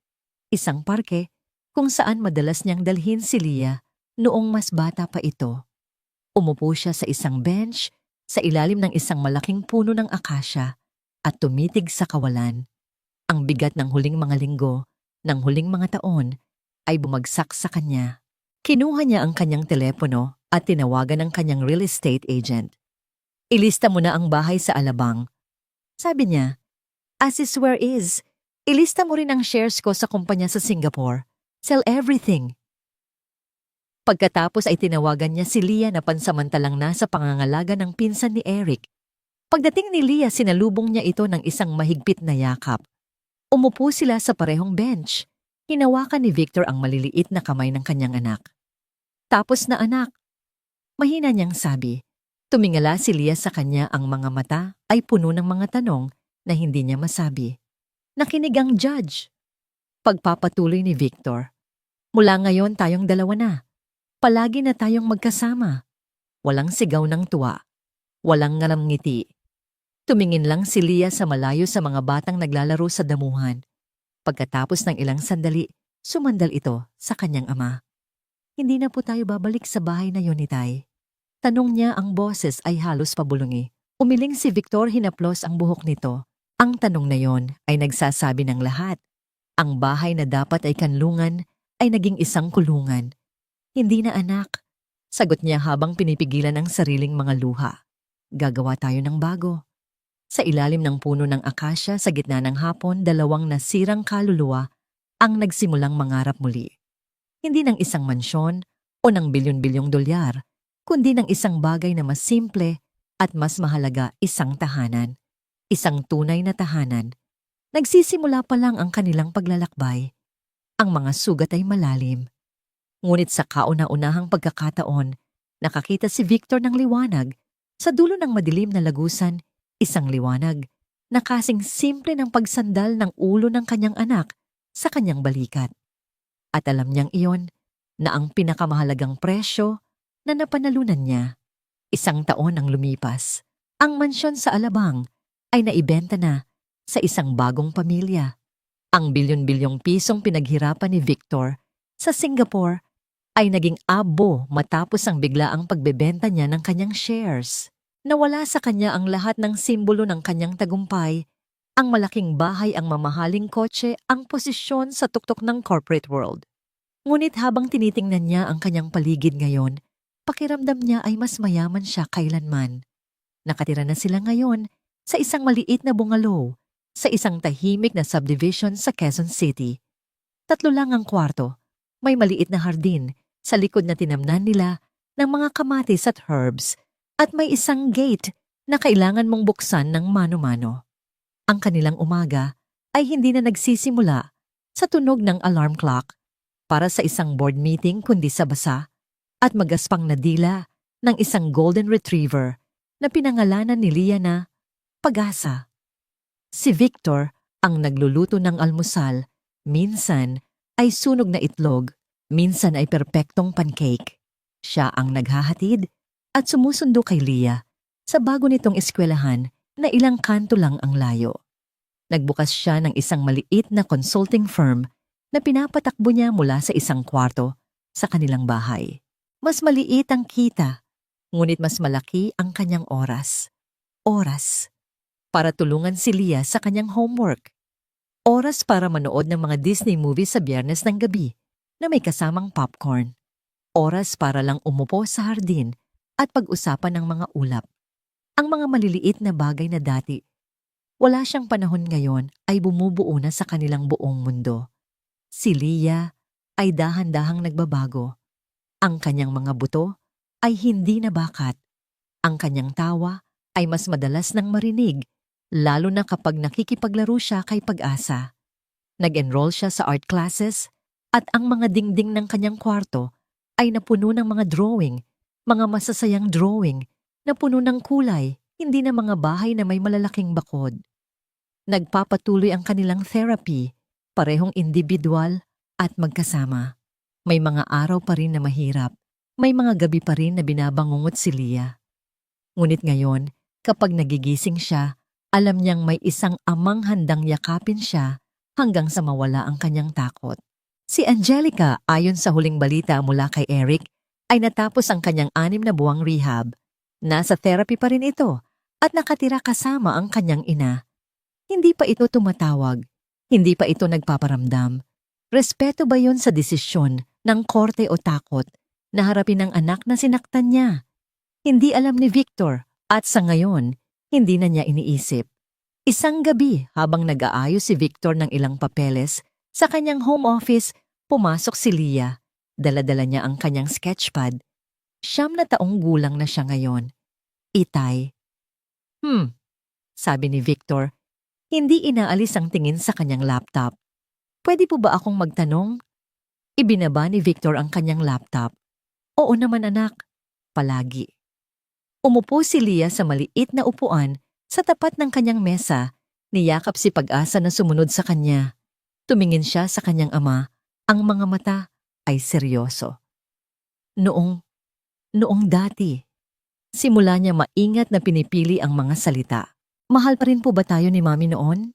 Isang parke kung saan madalas niyang dalhin si Leah noong mas bata pa ito. Umupo siya sa isang bench sa ilalim ng isang malaking puno ng akasya at tumitig sa kawalan. Ang bigat ng huling mga linggo, ng huling mga taon, ay bumagsak sa kanya. Kinuha niya ang kanyang telepono at tinawagan ang kanyang real estate agent. Ilista mo na ang bahay sa Alabang. Sabi niya, as is where is, ilista mo rin ang shares ko sa kumpanya sa Singapore. Sell everything. Pagkatapos ay tinawagan niya si Leah na pansamantalang nasa pangangalaga ng pinsan ni Eric. Pagdating ni Leah, sinalubong niya ito ng isang mahigpit na yakap. Umupo sila sa parehong bench. Hinawakan ni Victor ang maliliit na kamay ng kanyang anak. Tapos na anak. Mahina niyang sabi. Tumingala si Leah sa kanya, ang mga mata ay puno ng mga tanong na hindi niya masabi. Nakinig ang judge. Pagpapatuloy ni Victor. Mula ngayon tayong dalawa na. Palagi na tayong magkasama. Walang sigaw ng tuwa. Walang ngalamngiti. Tumingin lang si Leah sa malayo sa mga batang naglalaro sa damuhan. Pagkatapos ng ilang sandali, sumandal ito sa kanyang ama. Hindi na po tayo babalik sa bahay na yun, Itay. Tanong niya, ang boses ay halos pabulungi. Umiling si Victor, hinaplos ang buhok nito. Ang tanong na yon ay nagsasabi ng lahat. Ang bahay na dapat ay kanlungan ay naging isang kulungan. Hindi na anak, sagot niya habang pinipigilan ang sariling mga luha. Gagawa tayo ng bago. Sa ilalim ng puno ng akasya sa gitna ng hapon, dalawang nasirang kaluluwa ang nagsimulang mangarap muli. Hindi ng isang mansyon o ng bilyon-bilyong dolyar, kundi ng isang bagay na mas simple at mas mahalaga, isang tahanan. Isang tunay na tahanan. Nagsisimula pa lang ang kanilang paglalakbay. Ang mga sugat ay malalim. Ngunit sa kauna-unahang pagkakataon, nakakita si Victor ng liwanag sa dulo ng madilim na lagusan, isang liwanag na kasing simple ng pagsandal ng ulo ng kanyang anak sa kanyang balikat. At alam niyang iyon na ang pinakamahalagang presyo na napanalunan niya. Isang taon ang lumipas. Ang mansyon sa Alabang ay naibenta na sa isang bagong pamilya. Ang bilyon-bilyong pisong pinaghirapan ni Victor sa Singapore ay naging abo matapos ang biglaang pagbebenta niya ng kanyang shares. Nawala sa kanya ang lahat ng simbolo ng kanyang tagumpay, ang malaking bahay, ang mamahaling kotse, ang posisyon sa tuktok ng corporate world. Ngunit habang tinitingnan niya ang kanyang paligid ngayon, pakiramdam niya ay mas mayaman siya kailanman. Nakatira na sila ngayon sa isang maliit na bungalow, sa isang tahimik na subdivision sa Quezon City. 3 lang ang kwarto, may maliit na hardin sa likod na tinamnan nila ng mga kamatis at herbs, at may isang gate na kailangan mong buksan ng mano-mano. Ang kanilang umaga ay hindi na nagsisimula sa tunog ng alarm clock para sa isang board meeting, kundi sa basa at magaspang na dila ng isang golden retriever na pinangalanan ni Leah na Pag-asa. Si Victor ang nagluluto ng almusal, minsan ay sunog na itlog, minsan ay perpektong pancake. Siya ang naghahatid at sumusundo kay Leah sa bago nitong eskwelahan na ilang kanto lang ang layo. Nagbukas siya ng isang maliit na consulting firm na pinapatakbo niya mula sa isang kwarto sa kanilang bahay. Mas maliit ang kita, ngunit mas malaki ang kanyang oras. Oras para tulungan si Leah sa kanyang homework. Oras para manood ng mga Disney movies sa Biyernes ng gabi na may kasamang popcorn. Oras para lang umupo sa hardin at pag-usapan ng mga ulap. Ang mga maliliit na bagay na dati wala siyang panahon ngayon ay bumubuo na sa kanilang buong mundo. Si Leah ay dahan-dahang nagbabago. Ang kanyang mga buto ay hindi na bakat. Ang kanyang tawa ay mas madalas nang marinig, lalo na kapag nakikipaglaro siya kay Pag-asa. Nag-enroll siya sa art classes at ang mga dingding ng kanyang kwarto ay napuno ng mga drawing, mga masasayang drawing na puno ng kulay, hindi na mga bahay na may malalaking bakod. Nagpapatuloy ang kanilang therapy, parehong individual at magkasama. May mga araw pa rin na mahirap, may mga gabi pa rin na binabangungot si Leah. Ngunit ngayon, kapag nagigising siya, alam niyang may isang amang handang yakapin siya hanggang sa mawala ang kanyang takot. Si Angelica, ayon sa huling balita mula kay Eric, ay natapos ang kanyang 6 na buwang rehab. Nasa therapy pa rin ito at nakatira kasama ang kanyang ina. Hindi pa ito tumatawag, hindi pa ito nagpaparamdam. Respeto ba yun sa desisyon ng korte o takot na harapin ang anak na sinaktan niya? Hindi alam ni Victor at sa ngayon, hindi na niya iniisip. Isang gabi habang nag-aayos si Victor ng ilang papeles sa kanyang home office, pumasok si Leah. Dala-dala niya ang kanyang sketchpad. 9 na taong gulang na siya ngayon. Itay. Sabi ni Victor, hindi inaalis ang tingin sa kanyang laptop. Pwede po ba akong magtanong? Ibinaba ni Victor ang kanyang laptop. Oo naman anak, palagi. Umupo si Leah sa maliit na upuan sa tapat ng kanyang mesa, niyakap si Pag-asa na sumunod sa kanya. Tumingin siya sa kanyang ama, ang mga mata ay seryoso. Noong dati, simula niya maingat na pinipili ang mga salita. Mahal pa rin po ba tayo ni Mami noon?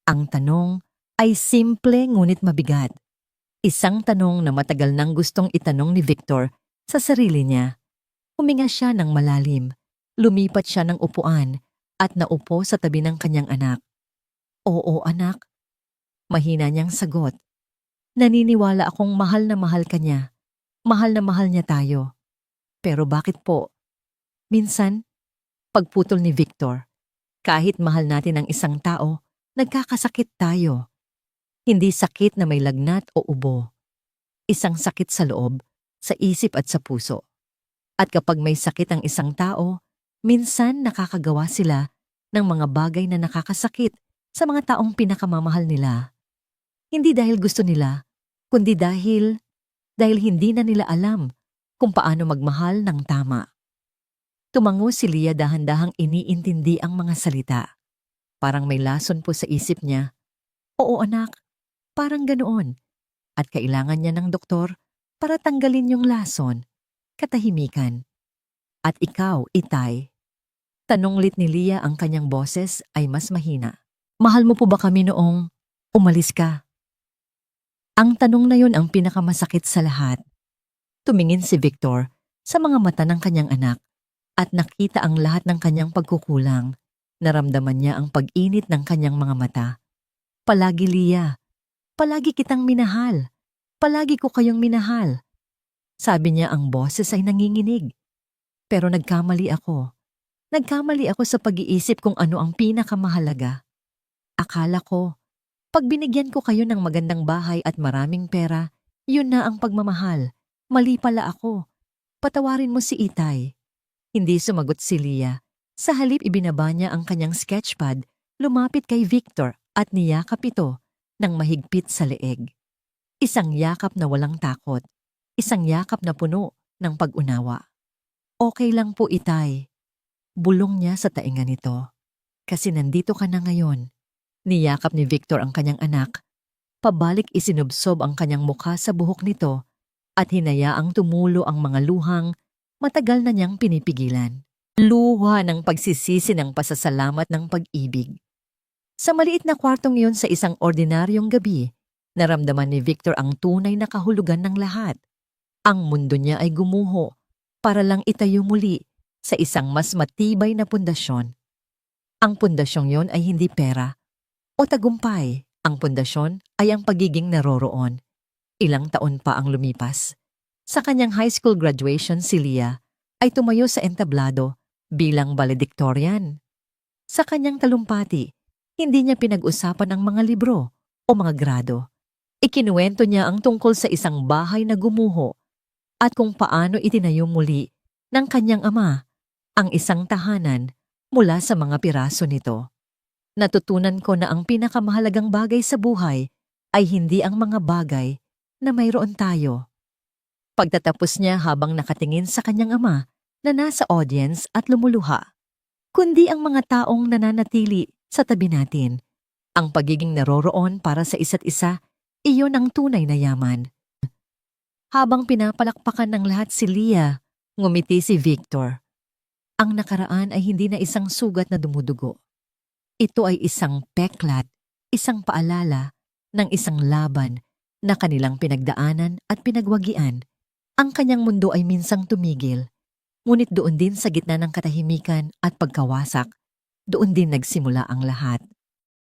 Ang tanong ay simple ngunit mabigat. Isang tanong na matagal nang gustong itanong ni Victor sa sarili niya. Huminga siya ng malalim, lumipat siya ng upuan at naupo sa tabi ng kanyang anak. Oo anak, Mahina niyang sagot. Naniniwala akong mahal na mahal ka niya. Mahal na mahal niya tayo. Pero bakit po? Minsan, pagputol ni Victor, kahit mahal natin ang isang tao, nagkakasakit tayo. Hindi sakit na may lagnat o ubo. Isang sakit sa loob, sa isip at sa puso. At kapag may sakit ang isang tao, minsan nakakagawa sila ng mga bagay na nakakasakit sa mga taong pinakamamahal nila. Hindi dahil gusto nila, kundi dahil hindi na nila alam kung paano magmahal ng tama. Tumango si Leah dahan-dahang iniintindi ang mga salita. Parang may lason po sa isip niya. Oo anak, parang ganoon. At kailangan niya ng doktor para tanggalin yung lason. Katahimikan. At ikaw, Itay? Tanong ni Leah, ang kanyang boses ay mas mahina. Mahal mo po ba kami noong umalis ka? Ang tanong na yon ang pinakamasakit sa lahat. Tumingin si Victor sa mga mata ng kanyang anak at nakita ang lahat ng kanyang pagkukulang. Naramdaman niya ang pag-init ng kanyang mga mata. Palagi, Leah. Palagi kitang minahal. Palagi ko kayong minahal. Sabi niya, ang boses ay nanginginig. Pero nagkamali ako. Nagkamali ako sa pag-iisip kung ano ang pinakamahalaga. Akala ko, pag binigyan ko kayo ng magandang bahay at maraming pera, yun na ang pagmamahal. Mali pala ako. Patawarin mo si Itay. Hindi sumagot si Leah. Sa halip ibinaba niya ang kanyang sketchpad, lumapit kay Victor at niyakap ito ng mahigpit sa leeg. Isang yakap na walang takot. Isang yakap na puno ng pag-unawa. Okay lang po, Itay. Bulong niya sa tainga nito. Kasi nandito ka na ngayon. Niyakap ni Victor ang kanyang anak. Pabalik isinubsob ang kanyang mukha sa buhok nito at hinayaang tumulo ang mga luhang matagal na niyang pinipigilan. Luha ng pagsisisi ng pasasalamat ng pag-ibig. Sa maliit na kwartong iyon sa isang ordinaryong gabi, naramdaman ni Victor ang tunay na kahulugan ng lahat. Ang mundo niya ay gumuho para lang itayo muli sa isang mas matibay na pundasyon. Ang pundasyong yon ay hindi pera o tagumpay. Ang pundasyon ay ang pagiging naroroon. Ilang taon pa ang lumipas. Sa kanyang high school graduation, si Leah ay tumayo sa entablado bilang valedictorian. Sa kanyang talumpati, hindi niya pinag-usapan ang mga libro o mga grado. Ikinuwento niya ang tungkol sa isang bahay na gumuho at kung paano itinayo muli ng kanyang ama ang isang tahanan mula sa mga piraso nito. Natutunan ko na ang pinakamahalagang bagay sa buhay ay hindi ang mga bagay na mayroon tayo. Pagtatapos niya habang nakatingin sa kanyang ama na nasa audience at lumuluha, kundi ang mga taong nananatili sa tabi natin. Ang pagiging naroroon para sa isa't isa, iyon ang tunay na yaman. Habang pinapalakpakan ng lahat si Leah, ngumiti si Victor. Ang nakaraan ay hindi na isang sugat na dumudugo. Ito ay isang peklat, isang paalala ng isang laban na kanilang pinagdaanan at pinagwagian. Ang kanyang mundo ay minsang tumigil, ngunit doon din sa gitna ng katahimikan at pagkawasak, doon din nagsimula ang lahat.